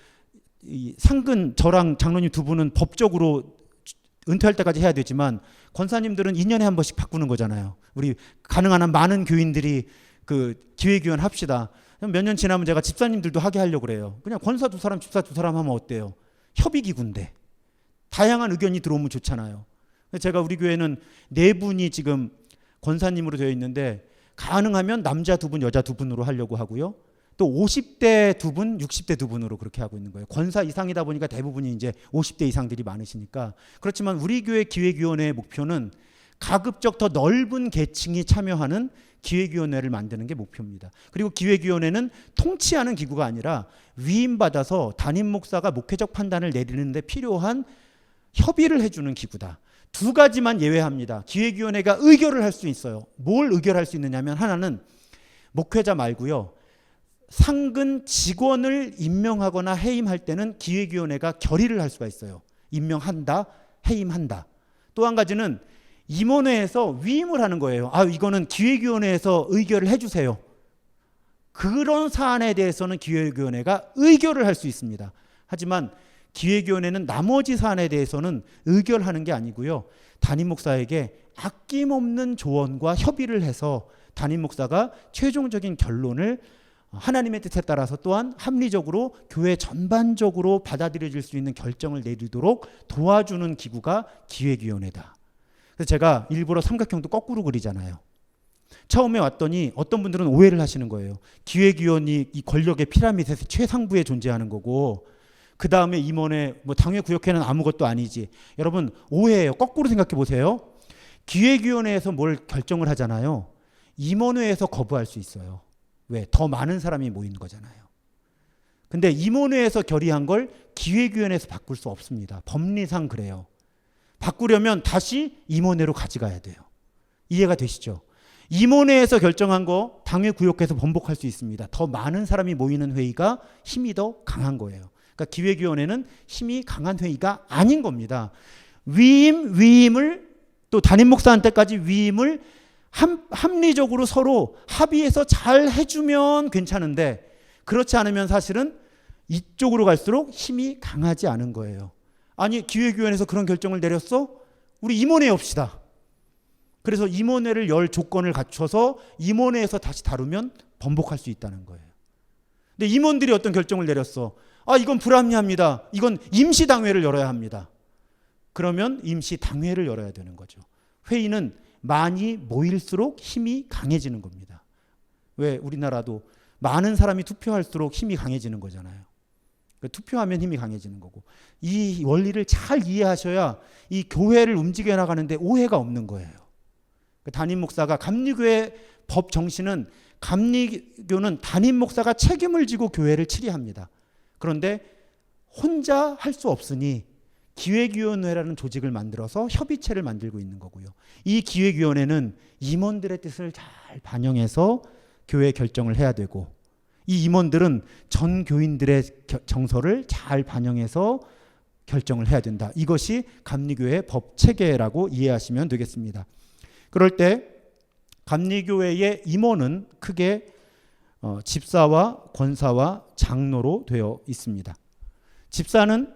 이 상근 저랑 장로님 두 분은 법적으로 은퇴할 때까지 해야 되지만 권사님들은 2년에 한 번씩 바꾸는 거잖아요. 우리 가능한 한 많은 교인들이 그 기획위원 합시다. 몇 년 지나면 제가 집사님들도 하게 하려고 그래요. 그냥 권사 두 사람, 집사 두 사람 하면 어때요? 협의기구인데 다양한 의견이 들어오면 좋잖아요. 제가 우리 교회는 4분이 지금 권사님으로 되어 있는데 가능하면 남자 2분, 여자 2분으로 하려고 하고요. 또 50대 2분, 60대 2분으로 그렇게 하고 있는 거예요. 권사 이상이다 보니까 대부분이 이제 50대 이상들이 많으시니까. 그렇지만 우리 교회 기획위원회의 목표는 가급적 더 넓은 계층이 참여하는 기획위원회를 만드는 게 목표입니다. 그리고 기획위원회는 통치하는 기구가 아니라 위임받아서 담임 목사가 목회적 판단을 내리는 데 필요한 협의를 해주는 기구다. 2가지만 예외합니다. 기획위원회가 의결을 할 수 있어요. 뭘 의결할 수 있느냐면 하나는 목회자 말고요. 상근 직원을 임명하거나 해임할 때는 기획위원회가 결의를 할 수가 있어요. 임명한다, 해임한다. 또 한 가지는 임원회에서 위임을 하는 거예요. 이거는 기획위원회에서 의결을 해주세요. 그런 사안에 대해서는 기획위원회가 의결을 할 수 있습니다. 하지만 기획위원회는 나머지 사안에 대해서는 의결하는 게 아니고요. 담임 목사에게 아낌없는 조언과 협의를 해서 담임 목사가 최종적인 결론을 하나님의 뜻에 따라서 또한 합리적으로 교회 전반적으로 받아들여질 수 있는 결정을 내리도록 도와주는 기구가 기획위원회다. 그래서 제가 일부러 삼각형도 거꾸로 그리잖아요. 처음에 왔더니 어떤 분들은 오해를 하시는 거예요. 기획위원이 이 권력의 피라미드에서 최상부에 존재하는 거고 그 다음에 임원회, 당회 구역회는 아무것도 아니지. 여러분 오해예요. 거꾸로 생각해 보세요. 기획위원회에서 뭘 결정을 하잖아요. 임원회에서 거부할 수 있어요. 왜? 더 많은 사람이 모이는 거잖아요. 근데 임원회에서 결의한 걸 기획위원회에서 바꿀 수 없습니다. 법리상 그래요. 바꾸려면 다시 임원회로 가져가야 돼요. 이해가 되시죠? 임원회에서 결정한 거 당회 구역에서 번복할 수 있습니다. 더 많은 사람이 모이는 회의가 힘이 더 강한 거예요. 그러니까 기획위원회는 힘이 강한 회의가 아닌 겁니다. 위임을 또 담임 목사한테까지 위임을 합리적으로 서로 합의해서 잘 해주면 괜찮은데 그렇지 않으면 사실은 이쪽으로 갈수록 힘이 강하지 않은 거예요. 아니 기획위원회에서 그런 결정을 내렸어? 우리 임원회 엽시다. 그래서 임원회를 열 조건을 갖춰서 임원회에서 다시 다루면 번복할 수 있다는 거예요. 근데 임원들이 어떤 결정을 내렸어? 이건 불합리합니다. 이건 임시당회를 열어야 합니다. 그러면 임시당회를 열어야 되는 거죠. 회의는 많이 모일수록 힘이 강해지는 겁니다. 왜? 우리나라도 많은 사람이 투표할수록 힘이 강해지는 거잖아요. 투표하면 힘이 강해지는 거고 이 원리를 잘 이해하셔야 이 교회를 움직여 나가는데 오해가 없는 거예요. 담임 목사가 감리교회 법 정신은 감리교는 담임 목사가 책임을 지고 교회를 치리합니다. 그런데 혼자 할 수 없으니 기획위원회라는 조직을 만들어서 협의체를 만들고 있는 거고요. 이 기획위원회는 임원들의 뜻을 잘 반영해서 교회 결정을 해야 되고 이 임원들은 전 교인들의 정서를 잘 반영해서 결정을 해야 된다. 이것이 감리교회의 법 체계라고 이해하시면 되겠습니다. 그럴 때 감리교회의 임원은 크게 집사와 권사와 장로로 되어 있습니다. 집사는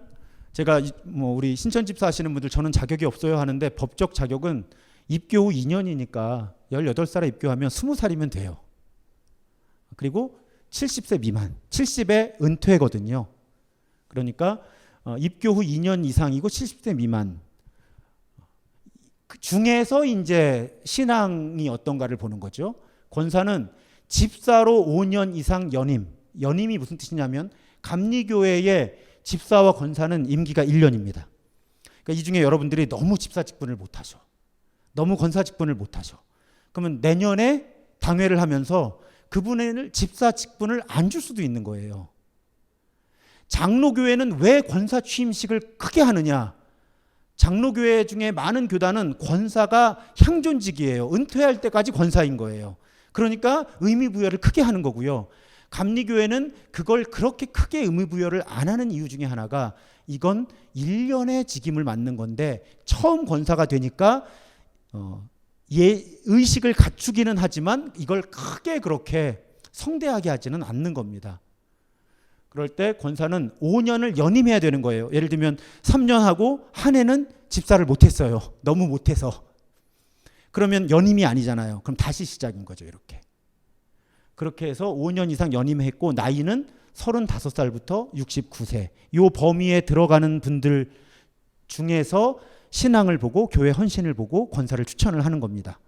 제가 뭐 우리 신천 집사 하시는 분들 저는 자격이 없어요 하는데 법적 자격은 입교 후 2년이니까 18살에 입교하면 20살이면 돼요. 그리고 70세 미만, 70에 은퇴거든요. 그러니까 입교 후 2년 이상이고 70세 미만 그 중에서 이제 신앙이 어떤가를 보는 거죠. 권사는 집사로 5년 이상 연임. 연임이 무슨 뜻이냐면 감리교회의 집사와 권사는 임기가 1년입니다. 그러니까 이 중에 여러분들이 너무 집사 직분을 못 하셔. 너무 권사 직분을 못 하셔. 그러면 내년에 당회를 하면서 그분을 집사 직분을 안 줄 수도 있는 거예요. 장로교회는 왜 권사 취임식을 크게 하느냐? 장로교회 중에 많은 교단은 권사가 향존직이에요. 은퇴할 때까지 권사인 거예요. 그러니까 의미부여를 크게 하는 거고요. 감리교회는 그걸 그렇게 크게 의미부여를 안 하는 이유 중에 하나가 이건 1년의 직임을 맡는 건데 처음 권사가 되니까 의식을 갖추기는 하지만 이걸 크게 그렇게 성대하게 하지는 않는 겁니다. 그럴 때 권사는 5년을 연임해야 되는 거예요. 예를 들면 3년 하고 한 해는 집사를 못했어요. 너무 못해서. 그러면 연임이 아니잖아요. 그럼 다시 시작인 거죠. 이렇게. 그렇게 해서 5년 이상 연임했고 나이는 35살부터 69세. 이 범위에 들어가는 분들 중에서 신앙을 보고 교회 헌신을 보고 권사를 추천을 하는 겁니다.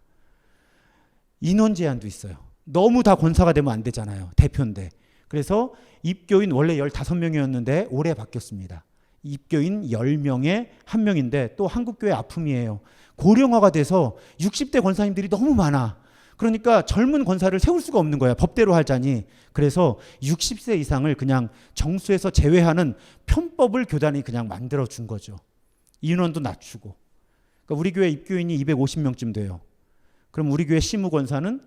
인원 제한도 있어요. 너무 다 권사가 되면 안 되잖아요. 대표인데. 그래서 입교인 원래 15명이었는데 올해 바뀌었습니다. 입교인 10명에 1명인데 또 한국교회 아픔이에요. 고령화가 돼서 60대 권사님들이 너무 많아. 그러니까 젊은 권사를 세울 수가 없는 거야. 법대로 하자니. 그래서 60세 이상을 그냥 정수에서 제외하는 편법을 교단이 그냥 만들어 준 거죠. 인원도 낮추고. 그러니까 우리 교회 입교인이 250명쯤 돼요. 그럼 우리 교회 시무권사는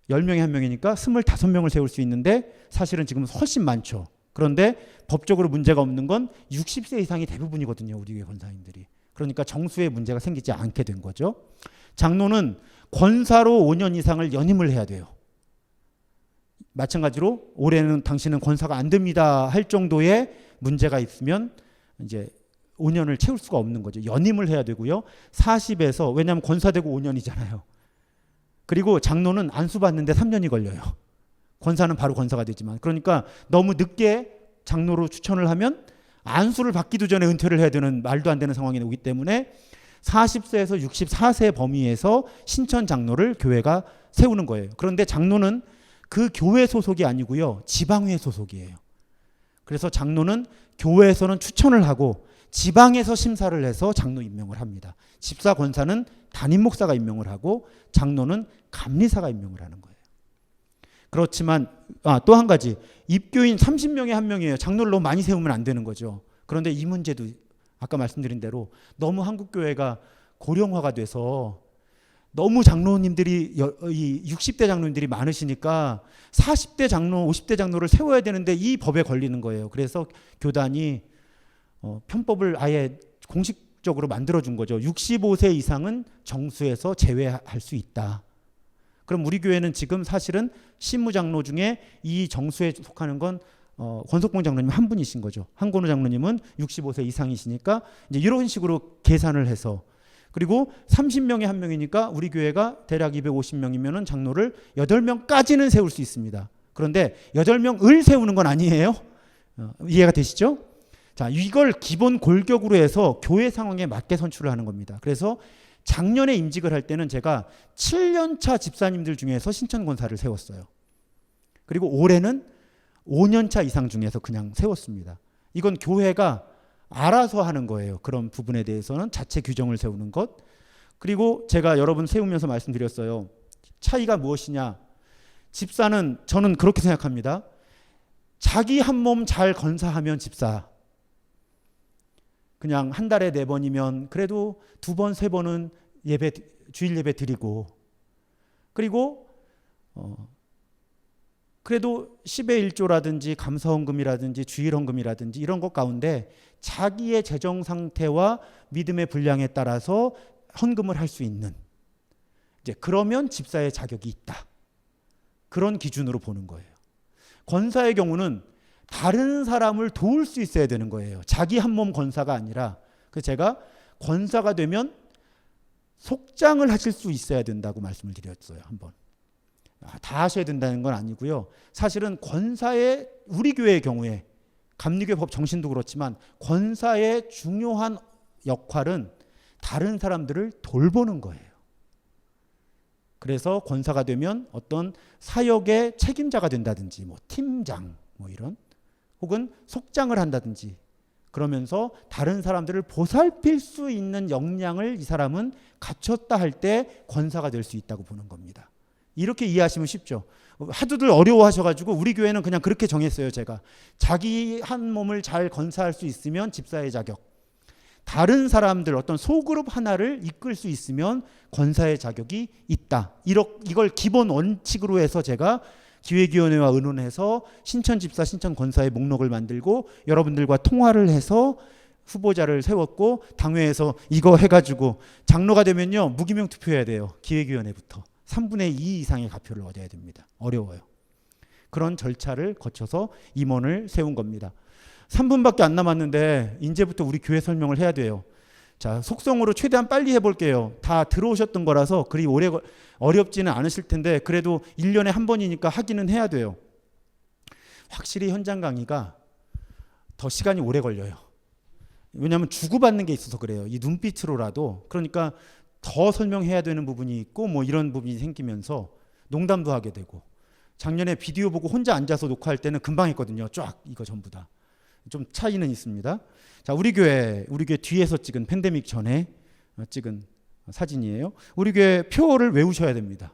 10명에 1명이니까 25명을 세울 수 있는데 사실은 지금 훨씬 많죠. 그런데 법적으로 문제가 없는 건 60세 이상이 대부분이거든요. 우리 교회 권사님들이. 그러니까 정수에 문제가 생기지 않게 된 거죠. 장로는 권사로 5년 이상을 연임을 해야 돼요. 마찬가지로 올해는 당신은 권사가 안 됩니다 할 정도의 문제가 있으면 이제 5년을 채울 수가 없는 거죠. 연임을 해야 되고요. 40에서 왜냐하면 권사되고 5년이잖아요. 그리고 장로는 안수 받는데 3년이 걸려요. 권사는 바로 권사가 되지만. 그러니까 너무 늦게 장로로 추천을 하면 안수를 받기도 전에 은퇴를 해야 되는 말도 안 되는 상황이 오기 때문에 40세에서 64세 범위에서 신천 장로를 교회가 세우는 거예요. 그런데 장로는 그 교회 소속이 아니고요. 지방회 소속이에요. 그래서 장로는 교회에서는 추천을 하고 지방에서 심사를 해서 장로 임명을 합니다. 집사 권사는 담임 목사가 임명을 하고 장로는 감리사가 임명을 하는 거예요. 그렇지만 또 한 가지 입교인 30명에 1명이에요. 장로를 너무 많이 세우면 안 되는 거죠. 그런데 이 문제도 아까 말씀드린 대로 너무 한국교회가 고령화가 돼서 너무 장로님들이 60대 장로님들이 많으시니까 40대 장로, 50대 장로를 세워야 되는데 이 법에 걸리는 거예요. 그래서 교단이 편법을 아예 공식적으로 만들어준 거죠. 65세 이상은 정수에서 제외할 수 있다. 그럼 우리 교회는 지금 사실은 신무장로 중에 이 정수에 속하는 건 권석봉 장로님 한 분이신 거죠. 한건우 장로님은 65세 이상이시니까 이제 이런 식으로 계산을 해서 그리고 30명에 1명이니까 우리 교회가 대략 250명이면은 장로를 8명까지는 세울 수 있습니다. 그런데 8명을 세우는 건 아니에요. 이해가 되시죠? 자, 이걸 기본 골격으로 해서 교회 상황에 맞게 선출을 하는 겁니다. 그래서 작년에 임직을 할 때는 제가 7년차 집사님들 중에서 신천 권사를 세웠어요. 그리고 올해는 5년차 이상 중에서 그냥 세웠습니다. 이건 교회가 알아서 하는 거예요. 그런 부분에 대해서는 자체 규정을 세우는 것. 그리고 제가 여러분 세우면서 말씀드렸어요. 차이가 무엇이냐? 집사는 저는 그렇게 생각합니다. 자기 한 몸 잘 건사하면 집사. 그냥 한 달에 4번이면 그래도 2번, 3번은 예배, 주일 예배 드리고 그리고 그래도 10의 1조라든지 감사헌금이라든지 주일헌금이라든지 이런 것 가운데 자기의 재정 상태와 믿음의 분량에 따라서 헌금을 할 수 있는 이제 그러면 집사의 자격이 있다. 그런 기준으로 보는 거예요. 권사의 경우는 다른 사람을 도울 수 있어야 되는 거예요. 자기 한 몸 권사가 아니라. 그래서 제가 권사가 되면 속장을 하실 수 있어야 된다고 말씀을 드렸어요. 한번. 다 하셔야 된다는 건 아니고요. 사실은 권사의, 우리 교회의 경우에 감리교회 법 정신도 그렇지만 권사의 중요한 역할은 다른 사람들을 돌보는 거예요. 그래서 권사가 되면 어떤 사역의 책임자가 된다든지 뭐 팀장 뭐 이런, 혹은 속장을 한다든지, 그러면서 다른 사람들을 보살필 수 있는 역량을 이 사람은 갖췄다 할 때 권사가 될 수 있다고 보는 겁니다. 이렇게 이해하시면 쉽죠. 하도들 어려워하셔가지고 우리 교회는 그냥 그렇게 정했어요. 제가 자기 한 몸을 잘 권사할 수 있으면 집사의 자격, 다른 사람들 어떤 소그룹 하나를 이끌 수 있으면 권사의 자격이 있다. 이걸 기본 원칙으로 해서 제가 기획위원회와 의논해서 신천 집사, 신천 권사의 목록을 만들고 여러분들과 통화를 해서 후보자를 세웠고, 당회에서 이거 해가지고 장로가 되면요 무기명 투표해야 돼요. 기획위원회부터 3분의 2 이상의 가표를 얻어야 됩니다. 어려워요. 그런 절차를 거쳐서 임원을 세운 겁니다. 3분밖에 안 남았는데 이제부터 우리 교회 설명을 해야 돼요. 자, 속성으로 최대한 빨리 해볼게요. 다 들어오셨던 거라서 그리 오래 어렵지는 않으실 텐데 그래도 1년에 한 번이니까 하기는 해야 돼요. 확실히 현장 강의가 더 시간이 오래 걸려요. 왜냐하면 주고받는 게 있어서 그래요. 이 눈빛으로라도. 그러니까 더 설명해야 되는 부분이 있고 뭐 이런 부분이 생기면서 농담도 하게 되고, 작년에 비디오 보고 혼자 앉아서 녹화할 때는 금방 했거든요. 쫙 이거 전부 다. 좀 차이는 있습니다. 자, 우리 교회 뒤에서 찍은, 팬데믹 전에 찍은 사진이에요. 우리 교회 표어를 외우셔야 됩니다.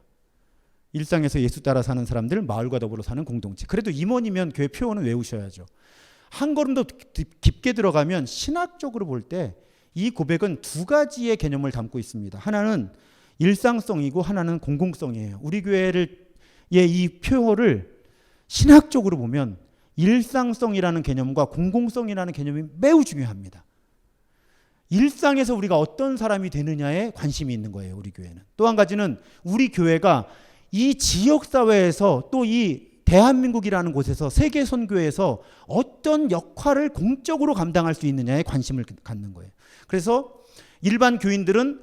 일상에서 예수 따라 사는 사람들, 마을과 더불어 사는 공동체. 그래도 임원이면 교회 표어는 외우셔야죠. 한 걸음 더 깊게 들어가면 신학적으로 볼 때 이 고백은 두 가지의 개념을 담고 있습니다. 하나는 일상성이고 하나는 공공성이에요. 우리 교회의 이 표어를 신학적으로 보면 일상성이라는 개념과 공공성이라는 개념이 매우 중요합니다. 일상에서 우리가 어떤 사람이 되느냐에 관심이 있는 거예요. 우리 교회는. 또 한 가지는 우리 교회가 이 지역사회에서, 또 이 대한민국이라는 곳에서, 세계 선교에서 어떤 역할을 공적으로 감당할 수 있느냐에 관심을 갖는 거예요. 그래서 일반 교인들은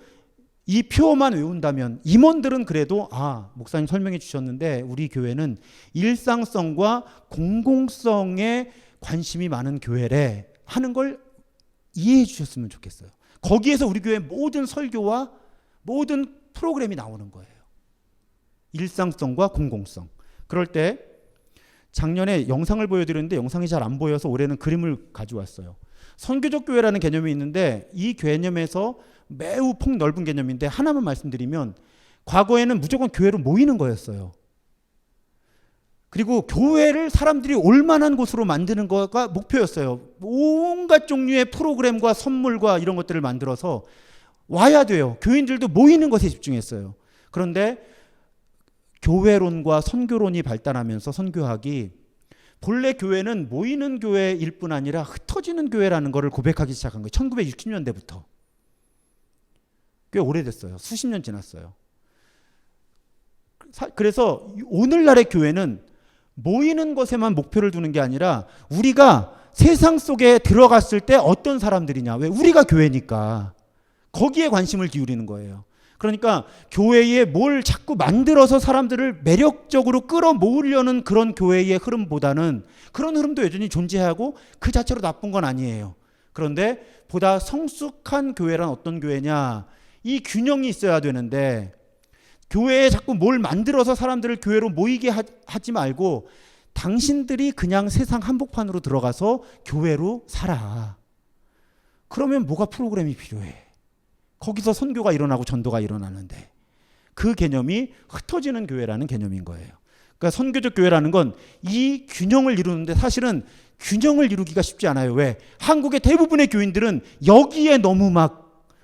이 표어만 외운다면, 임원들은 그래도 목사님 설명해 주셨는데 우리 교회는 일상성과 공공성에 관심이 많은 교회래 하는 걸 이해해 주셨으면 좋겠어요. 거기에서 우리 교회 모든 설교와 모든 프로그램이 나오는 거예요. 일상성과 공공성. 그럴 때 작년에 영상을 보여드렸는데 영상이 잘 안 보여서 올해는 그림을 가져왔어요. 선교적 교회라는 개념이 있는데 이 개념에서 매우 폭넓은 개념인데 하나만 말씀드리면, 과거에는 무조건 교회로 모이는 거였어요. 그리고 교회를 사람들이 올 만한 곳으로 만드는 거가 목표였어요. 온갖 종류의 프로그램과 선물과 이런 것들을 만들어서 와야 돼요. 교인들도 모이는 것에 집중했어요. 그런데 교회론과 선교론이 발달하면서 선교학이 본래 교회는 모이는 교회일 뿐 아니라 흩어지는 교회라는 것을 고백하기 시작한 거예요. 1960년대부터. 꽤 오래됐어요. 수십 년 지났어요. 그래서 오늘날의 교회는 모이는 것에만 목표를 두는 게 아니라 우리가 세상 속에 들어갔을 때 어떤 사람들이냐. 왜? 우리가 교회니까. 거기에 관심을 기울이는 거예요. 그러니까 교회에 뭘 자꾸 만들어서 사람들을 매력적으로 끌어모으려는 그런 교회의 흐름보다는, 그런 흐름도 여전히 존재하고 그 자체로 나쁜 건 아니에요. 그런데 보다 성숙한 교회란 어떤 교회냐, 이 균형이 있어야 되는데, 교회에 자꾸 뭘 만들어서 사람들을 교회로 모이게 하지 말고 당신들이 그냥 세상 한복판으로 들어가서 교회로 살아. 그러면 뭐가 프로그램이 필요해? 거기서 선교가 일어나고 전도가 일어나는데, 그 개념이 흩어지는 교회라는 개념인 거예요. 그러니까 선교적 교회라는 건 이 균형을 이루는데 사실은 균형을 이루기가 쉽지 않아요. 왜? 한국의 대부분의 교인들은 여기에 너무 막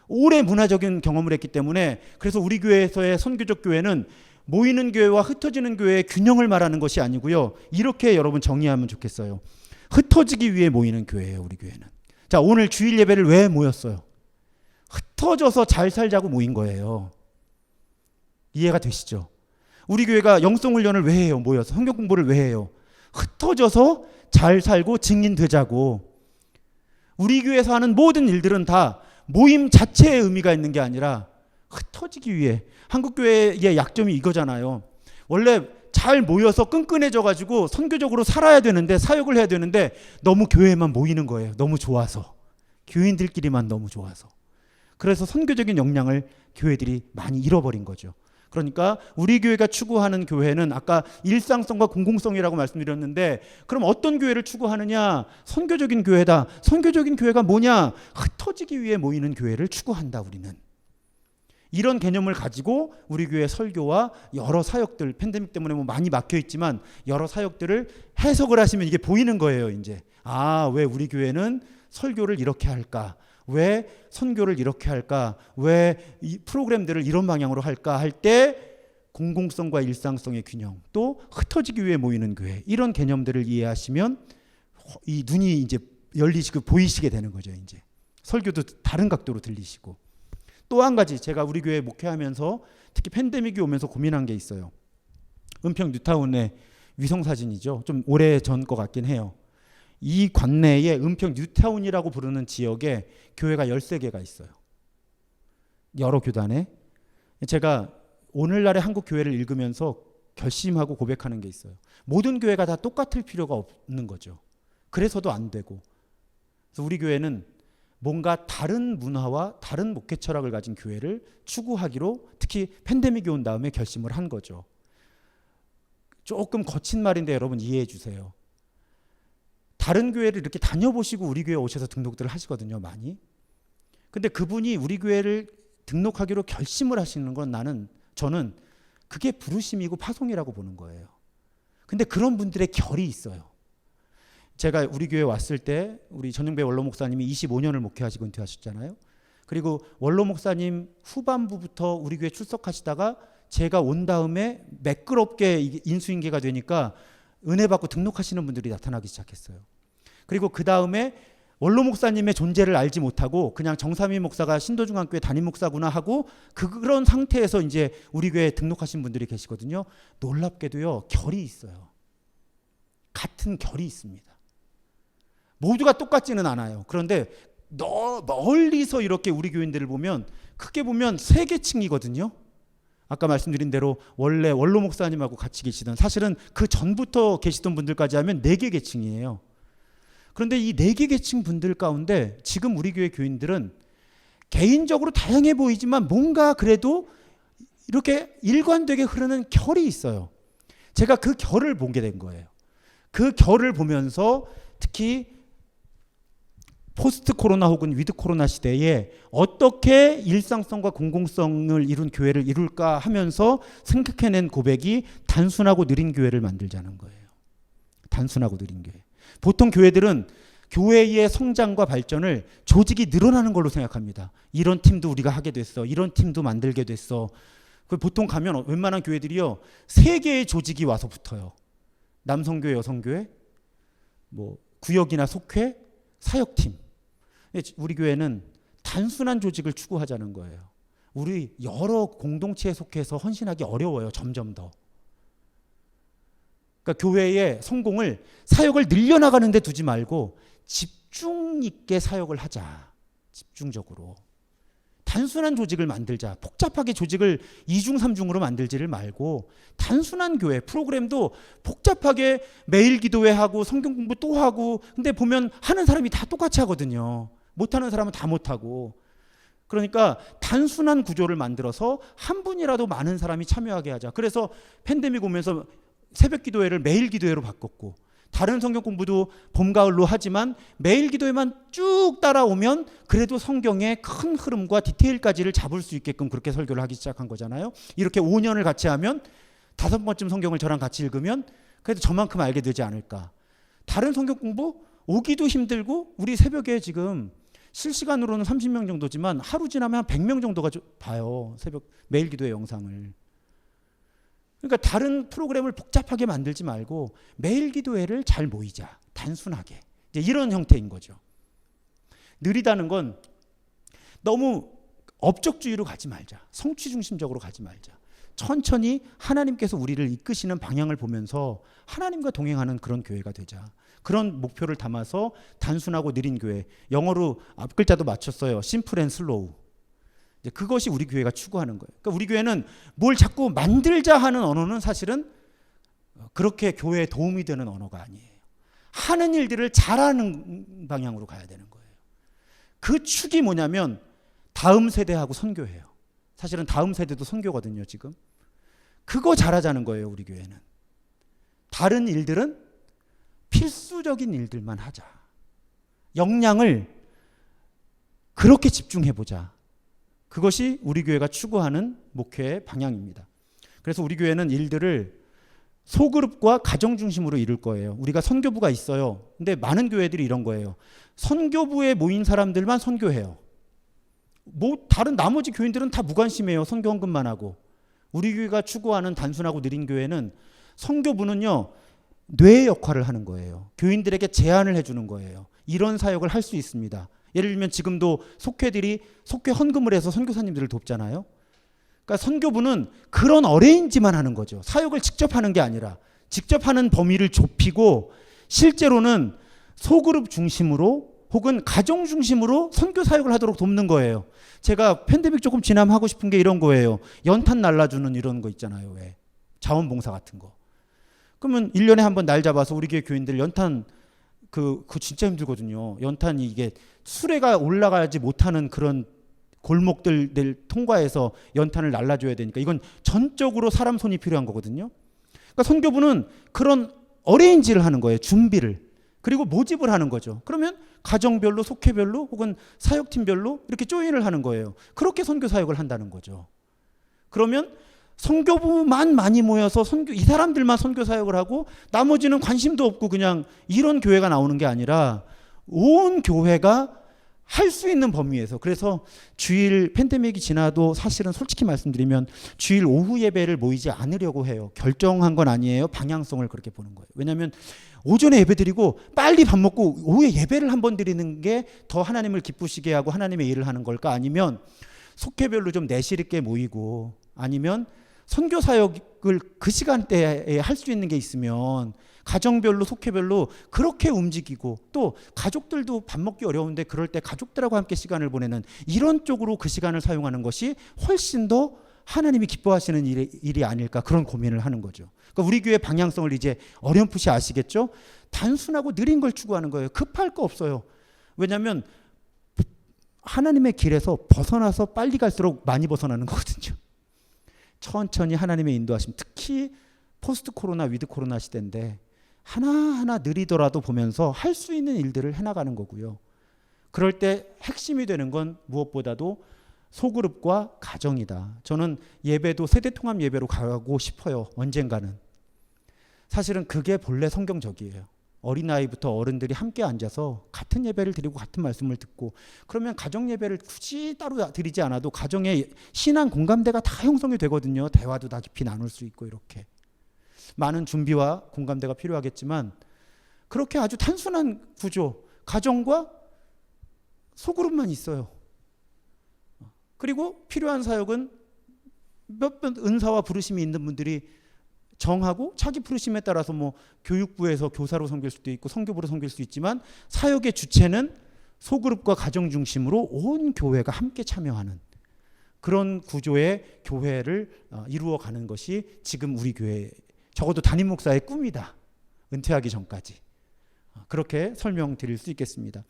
오래 문화적인 경험을 했기 때문에, 그래서 우리 교회에서의 선교적 교회는 모이는 교회와 흩어지는 교회의 균형을 말하는 것이 아니고요. 이렇게 여러분 정리하면 좋겠어요. 흩어지기 위해 모이는 교회예요, 우리 교회는. 자, 오늘 주일 예배를 왜 모였어요? 흩어져서 잘 살자고 모인 거예요. 이해가 되시죠? 우리 교회가 영성훈련을 왜 해요? 모여서 성경 공부를 왜 해요? 흩어져서 잘 살고 증인되자고. 우리 교회에서 하는 모든 일들은 다 모임 자체의 의미가 있는 게 아니라 흩어지기 위해. 한국교회의 약점이 이거잖아요. 원래 잘 모여서 끈끈해져 가지고 선교적으로 살아야 되는데, 사역을 해야 되는데 너무 교회에만 모이는 거예요. 너무 좋아서. 교인들끼리만 너무 좋아서. 그래서 선교적인 역량을 교회들이 많이 잃어버린 거죠. 그러니까 우리 교회가 추구하는 교회는 아까 일상성과 공공성이라고 말씀드렸는데, 그럼 어떤 교회를 추구하느냐? 선교적인 교회다. 선교적인 교회가 뭐냐? 흩어지기 위해 모이는 교회를 추구한다. 우리는 이런 개념을 가지고 우리 교회 설교와 여러 사역들, 팬데믹 때문에 뭐 많이 막혀 있지만 여러 사역들을 해석을 하시면 이게 보이는 거예요. 이제 왜 우리 교회는 설교를 이렇게 할까? 왜 선교를 이렇게 할까? 왜 이 프로그램들을 이런 방향으로 할까? 할 때 공공성과 일상성의 균형, 또 흩어지기 위해 모이는 교회, 이런 개념들을 이해하시면 이 눈이 이제 열리시고 보이시게 되는 거죠. 이제 설교도 다른 각도로 들리시고. 또 한 가지 제가 우리 교회 목회하면서 특히 팬데믹이 오면서 고민한 게 있어요. 은평 뉴타운의 위성사진이죠. 좀 오래전 것 같긴 해요. 이 관내에 은평 뉴타운이라고 부르는 지역에 교회가 13개가 있어요. 여러 교단에. 제가 오늘날의 한국 교회를 읽으면서 결심하고 고백하는 게 있어요. 모든 교회가 다 똑같을 필요가 없는 거죠. 그래서도 안 되고. 그래서 우리 교회는 뭔가 다른 문화와 다른 목회 철학을 가진 교회를 추구하기로, 특히 팬데믹이 온 다음에 결심을 한 거죠. 조금 거친 말인데 여러분 이해해 주세요. 다른 교회를 이렇게 다녀보시고 우리 교회에 오셔서 등록들을 하시거든요, 많이. 근데 그분이 우리 교회를 등록하기로 결심을 하시는 건 저는 그게 부르심이고 파송이라고 보는 거예요. 근데 그런 분들의 결이 있어요. 제가 우리 교회 왔을 때 우리 전영배 원로 목사님이 25년을 목회하시고 은퇴하셨잖아요. 그리고 원로 목사님 후반부부터 우리 교회 출석하시다가 제가 온 다음에 매끄럽게 인수인계가 되니까 은혜 받고 등록하시는 분들이 나타나기 시작했어요. 그리고 그 다음에 원로 목사님의 존재를 알지 못하고 그냥 정삼위 목사가 신도중앙교회 담임 목사구나 하고 그런 상태에서 이제 우리 교회에 등록하신 분들이 계시거든요. 놀랍게도요, 결이 있어요. 같은 결이 있습니다. 모두가 똑같지는 않아요. 그런데 멀리서 이렇게 우리 교인들을 보면 크게 보면 3계층이거든요. 아까 말씀드린 대로 원래 원로 목사님하고 같이 계시던, 사실은 그 전부터 계시던 분들까지 하면 4개 계층이에요. 그런데 이 4개 계층 분들 가운데 지금 우리 교회 교인들은 개인적으로 다양해 보이지만 뭔가 그래도 이렇게 일관되게 흐르는 결이 있어요. 제가 그 결을 보게 된 거예요. 그 결을 보면서 특히 포스트 코로나 혹은 위드 코로나 시대에 어떻게 일상성과 공공성을 이룬 교회를 이룰까 하면서 생각해낸 고백이 단순하고 느린 교회를 만들자는 거예요. 단순하고 느린 교회. 보통 교회들은 교회의 성장과 발전을 조직이 늘어나는 걸로 생각합니다. 이런 팀도 우리가 하게 됐어. 이런 팀도 만들게 됐어. 보통 가면 웬만한 교회들이요, 3개의 조직이 와서 붙어요. 남성교회, 여성교회, 뭐 구역이나 속회, 사역팀. 우리 교회는 단순한 조직을 추구하자는 거예요. 우리 여러 공동체에 속해서 헌신하기 어려워요. 점점 더. 그러니까 교회의 성공을 사역을 늘려나가는 데 두지 말고 집중 있게 사역을 하자. 집중적으로. 단순한 조직을 만들자. 복잡하게 조직을 2중, 3중으로 만들지를 말고 단순한 교회, 프로그램도 복잡하게 매일 기도회 하고 성경 공부 또 하고, 근데 보면 하는 사람이 다 똑같이 하거든요. 못하는 사람은 다 못하고. 그러니까 단순한 구조를 만들어서 한 분이라도 많은 사람이 참여하게 하자. 그래서 팬데믹 오면서 새벽 기도회를 매일 기도회로 바꿨고, 다른 성경 공부도 봄, 가을로 하지만 매일 기도회만 쭉 따라오면 그래도 성경의 큰 흐름과 디테일까지를 잡을 수 있게끔 그렇게 설교를 하기 시작한 거잖아요. 이렇게 5년을 같이 하면 5번쯤 성경을 저랑 같이 읽으면 그래도 저만큼 알게 되지 않을까. 다른 성경 공부 오기도 힘들고, 우리 새벽에 지금 실시간으로는 30명 정도지만 하루 지나면 한 100명 정도가 봐요. 새벽 매일 기도회 영상을. 그러니까 다른 프로그램을 복잡하게 만들지 말고 매일 기도회를 잘 모이자. 단순하게. 이제 이런 형태인 거죠. 느리다는 건 너무 업적주의로 가지 말자. 성취 중심적으로 가지 말자. 천천히 하나님께서 우리를 이끄시는 방향을 보면서 하나님과 동행하는 그런 교회가 되자. 그런 목표를 담아서 단순하고 느린 교회, 영어로 앞글자도 맞췄어요. 심플 앤 슬로우. 그것이 우리 교회가 추구하는 거예요. 그러니까 우리 교회는 뭘 자꾸 만들자 하는 언어는 사실은 그렇게 교회에 도움이 되는 언어가 아니에요. 하는 일들을 잘하는 방향으로 가야 되는 거예요. 그 축이 뭐냐면 다음 세대하고 선교해요. 사실은 다음 세대도 선교거든요, 지금. 그거 잘하자는 거예요, 우리 교회는. 다른 일들은 필수적인 일들만 하자. 역량을 그렇게 집중해보자. 그것이 우리 교회가 추구하는 목회의 방향입니다. 그래서 우리 교회는 일들을 소그룹과 가정 중심으로 이룰 거예요. 우리가 선교부가 있어요. 근데 많은 교회들이 이런 거예요. 선교부에 모인 사람들만 선교해요. 다른 나머지 교인들은 다 무관심해요. 선교 헌금만 하고. 우리 교회가 추구하는 단순하고 느린 교회는 선교부는요, 뇌의 역할을 하는 거예요. 교인들에게 제안을 해주는 거예요. 이런 사역을 할 수 있습니다. 예를 들면 지금도 속회들이 속회 헌금을 해서 선교사님들을 돕잖아요. 그러니까 선교부는 그런 어레인지만 하는 거죠. 사역을 직접 하는 게 아니라 직접 하는 범위를 좁히고 실제로는 소그룹 중심으로 혹은 가정 중심으로 선교 사역을 하도록 돕는 거예요. 제가 팬데믹 조금 지나면 하고 싶은 게 이런 거예요. 연탄 날라주는 이런 거 있잖아요. 왜? 자원봉사 같은 거. 그러면 1년에 한 번 날 잡아서 우리 교회 교인들 연탄 그거 진짜 힘들거든요. 연탄이 이게 수레가 올라가지 못하는 그런 골목들 통과해서 연탄을 날라줘야 되니까 이건 전적으로 사람 손이 필요한 거거든요. 그러니까 선교부는 그런 어레인지를 하는 거예요. 준비를. 그리고 모집을 하는 거죠. 그러면 가정별로, 속회별로 혹은 사역팀별로 이렇게 조인을 하는 거예요. 그렇게 선교 사역을 한다는 거죠. 그러면 선교부만 많이 모여서 이 사람들만 선교 사역을 하고 나머지는 관심도 없고 그냥 이런 교회가 나오는 게 아니라 온 교회가 할 수 있는 범위에서. 그래서 주일 팬데믹이 지나도 사실은 솔직히 말씀드리면 주일 오후 예배를 모이지 않으려고 해요. 결정한 건 아니에요. 방향성을 그렇게 보는 거예요. 왜냐하면 오전에 예배 드리고 빨리 밥 먹고 오후에 예배를 한번 드리는 게 더 하나님을 기쁘시게 하고 하나님의 일을 하는 걸까? 아니면 속회별로 좀 내실 있게 모이고 아니면 선교 사역을 그 시간대에 할 수 있는 게 있으면 가정별로 속회별로 그렇게 움직이고 또 가족들도 밥 먹기 어려운데 그럴 때 가족들하고 함께 시간을 보내는 이런 쪽으로 그 시간을 사용하는 것이 훨씬 더 하나님이 기뻐하시는 일이 아닐까 그런 고민을 하는 거죠. 그러니까 우리 교회 방향성을 이제 어렴풋이 아시겠죠? 단순하고 느린 걸 추구하는 거예요. 급할 거 없어요. 왜냐하면 하나님의 길에서 벗어나서 빨리 갈수록 많이 벗어나는 거거든요. 천천히 하나님의 인도하심, 특히 포스트 코로나, 위드 코로나 시대인데 하나하나 느리더라도 보면서 할 수 있는 일들을 해나가는 거고요. 그럴 때 핵심이 되는 건 무엇보다도 소그룹과 가정이다. 저는 예배도 세대통합 예배로 가고 싶어요. 언젠가는. 사실은 그게 본래 성경적이에요. 어린아이부터 어른들이 함께 앉아서 같은 예배를 드리고 같은 말씀을 듣고 그러면 가정 예배를 굳이 따로 드리지 않아도 가정의 신앙 공감대가 다 형성이 되거든요. 대화도 다 깊이 나눌 수 있고 이렇게. 많은 준비와 공감대가 필요하겠지만 그렇게 아주 단순한 구조, 가정과 소그룹만 있어요. 그리고 필요한 사역은 몇 번 은사와 부르심이 있는 분들이 정하고 자기 부르심에 따라서 뭐 교육부에서 교사로 섬길 수도 있고 선교부로 섬길 수 있지만 사역의 주체는 소그룹과 가정 중심으로 온 교회가 함께 참여하는 그런 구조의 교회를 이루어가는 것이 지금 우리 교회 적어도 담임 목사의 꿈이다. 은퇴하기 전까지. 그렇게 설명드릴 수 있겠습니다.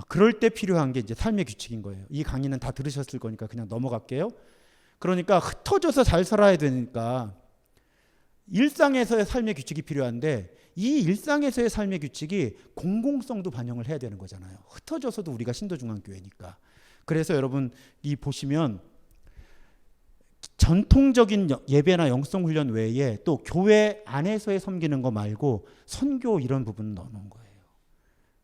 그럴 때 필요한 게 이제 삶의 규칙인 거예요. 이 강의는 다 들으셨을 거니까 그냥 넘어갈게요. 그러니까 흩어져서 잘 살아야 되니까 일상에서의 삶의 규칙이 필요한데 이 일상에서의 삶의 규칙이 공공성도 반영을 해야 되는 거잖아요. 흩어져서도 우리가 신도중앙교회니까. 그래서 여러분 이 보시면 전통적인 예배나 영성훈련 외에 또 교회 안에서의 섬기는 거 말고 선교 이런 부분 넣어놓은 거예요.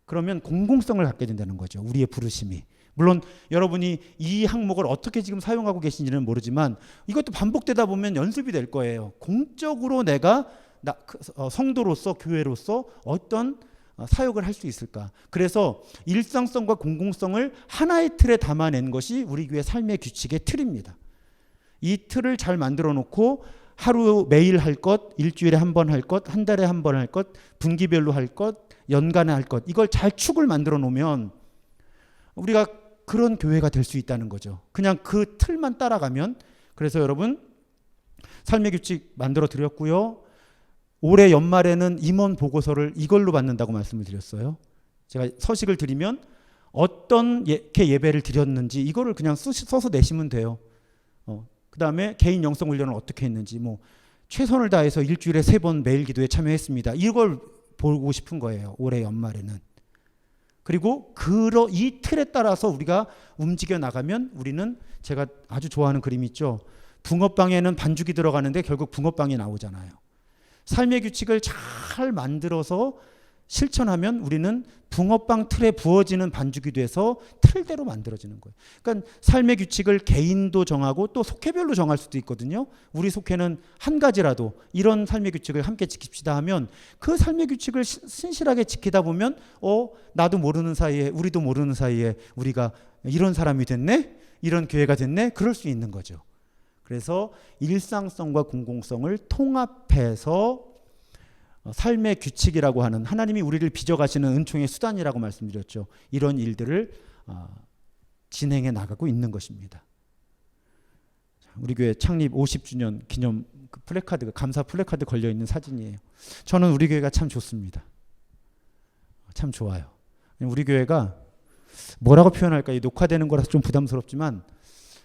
그러면 공공성을 갖게 된다는 거죠. 우리의 부르심이. 물론 여러분이 이 항목을 어떻게 지금 사용하고 계신지는 모르지만 이것도 반복되다 보면 연습이 될 거예요. 공적으로 내가 성도로서 교회로서 어떤 사역을 할 수 있을까. 그래서 일상성과 공공성을 하나의 틀에 담아낸 것이 우리 교회 삶의 규칙의 틀입니다. 이 틀을 잘 만들어 놓고 하루 매일 할 것, 일주일에 한 번 할 것, 한 달에 한 번 할 것, 분기별로 할 것, 연간에 할 것, 이걸 잘 축을 만들어 놓으면 우리가 그런 교회가 될 수 있다는 거죠. 그냥 그 틀만 따라가면. 그래서 여러분, 삶의 규칙 만들어 드렸고요. 올해 연말에는 임원 보고서를 이걸로 받는다고 말씀을 드렸어요. 제가 서식을 드리면 어떤 예배를 드렸는지 이거를 그냥 써서 내시면 돼요. 그 다음에 개인 영성 훈련을 어떻게 했는지, 뭐 최선을 다해서 일주일에 3번 매일 기도에 참여했습니다. 이걸 보고 싶은 거예요. 올해 연말에는. 그리고 이 틀에 따라서 우리가 움직여 나가면 우리는, 제가 아주 좋아하는 그림 있죠. 붕어빵에는 반죽이 들어가는데 결국 붕어빵이 나오잖아요. 삶의 규칙을 잘 만들어서 실천하면 우리는 붕어빵 틀에 부어지는 반죽이 돼서 틀대로 만들어지는 거예요. 그러니까 삶의 규칙을 개인도 정하고 또 속회별로 정할 수도 있거든요. 우리 속회는 한 가지라도 이런 삶의 규칙을 함께 지킵시다 하면 그 삶의 규칙을 신실하게 지키다 보면 나도 모르는 사이에, 우리도 모르는 사이에 우리가 이런 사람이 됐네? 이런 교회가 됐네? 그럴 수 있는 거죠. 그래서 일상성과 공공성을 통합해서 삶의 규칙이라고 하는, 하나님이 우리를 빚어가시는 은총의 수단이라고 말씀드렸죠. 이런 일들을 진행해 나가고 있는 것입니다. 우리 교회 창립 50주년 기념 그 플래카드, 감사 플래카드 걸려있는 사진이에요. 저는 우리 교회가 참 좋습니다. 참 좋아요. 우리 교회가 뭐라고 표현할까, 녹화되는 거라서 좀 부담스럽지만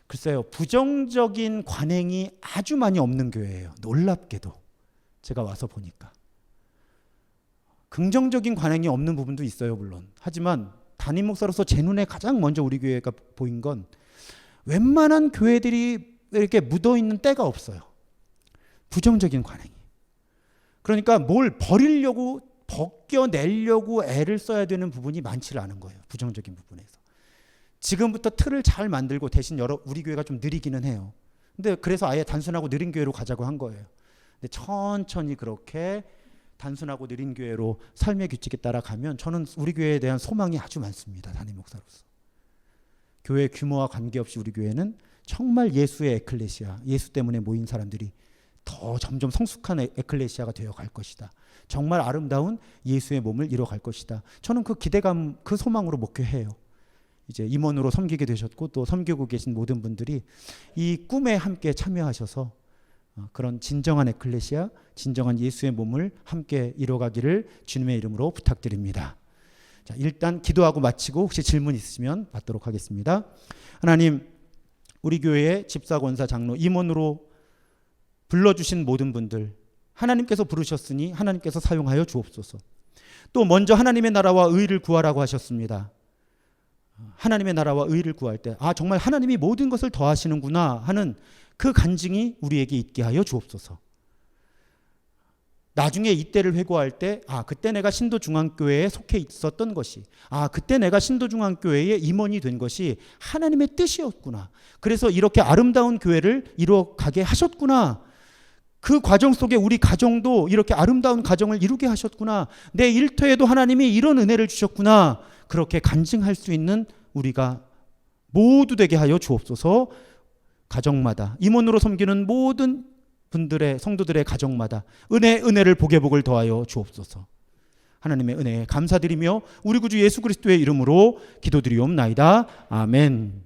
글쎄요, 부정적인 관행이 아주 많이 없는 교회예요. 놀랍게도 제가 와서 보니까 긍정적인 관행이 없는 부분도 있어요, 물론. 하지만 담임 목사로서 제 눈에 가장 먼저 우리 교회가 보인 건 웬만한 교회들이 이렇게 묻어있는 때가 없어요. 부정적인 관행이. 그러니까 뭘 버리려고, 벗겨내려고 애를 써야 되는 부분이 많지를 않은 거예요. 부정적인 부분에서. 지금부터 틀을 잘 만들고, 대신 우리 교회가 좀 느리기는 해요. 근데 그래서 아예 단순하고 느린 교회로 가자고 한 거예요. 근데 천천히 그렇게 단순하고 느린 교회로 삶의 규칙에 따라 가면 저는 우리 교회에 대한 소망이 아주 많습니다. 담임 목사로서. 교회 규모와 관계없이 우리 교회는 정말 예수의 에클레시아, 예수 때문에 모인 사람들이 더 점점 성숙한 에클레시아가 되어 갈 것이다. 정말 아름다운 예수의 몸을 이뤄갈 것이다. 저는 그 기대감, 그 소망으로 목회해요. 이제 임원으로 섬기게 되셨고 또 섬기고 계신 모든 분들이 이 꿈에 함께 참여하셔서 그런 진정한 에클레시아, 진정한 예수의 몸을 함께 이뤄가기를 주님의 이름으로 부탁드립니다. 자, 일단 기도하고 마치고 혹시 질문 있으시면 받도록 하겠습니다. 하나님, 우리 교회의 집사, 권사, 장로, 임원으로 불러주신 모든 분들, 하나님께서 부르셨으니 하나님께서 사용하여 주옵소서. 또 먼저 하나님의 나라와 의를 구하라고 하셨습니다. 하나님의 나라와 의를 구할 때 정말 하나님이 모든 것을 더하시는구나 하는 그 간증이 우리에게 있게 하여 주옵소서. 나중에 이때를 회고할 때 그때 내가 신도중앙교회에 속해 있었던 것이, 그때 내가 신도중앙교회의 임원이 된 것이 하나님의 뜻이었구나. 그래서 이렇게 아름다운 교회를 이루어가게 하셨구나. 그 과정 속에 우리 가정도 이렇게 아름다운 가정을 이루게 하셨구나. 내 일터에도 하나님이 이런 은혜를 주셨구나. 그렇게 간증할 수 있는 우리가 모두 되게 하여 주옵소서. 가정마다, 임원으로 섬기는 모든 분들의, 성도들의 가정마다 은혜를 복에 복을 더하여 주옵소서. 하나님의 은혜에 감사드리며 우리 구주 예수 그리스도의 이름으로 기도드리옵나이다. 아멘.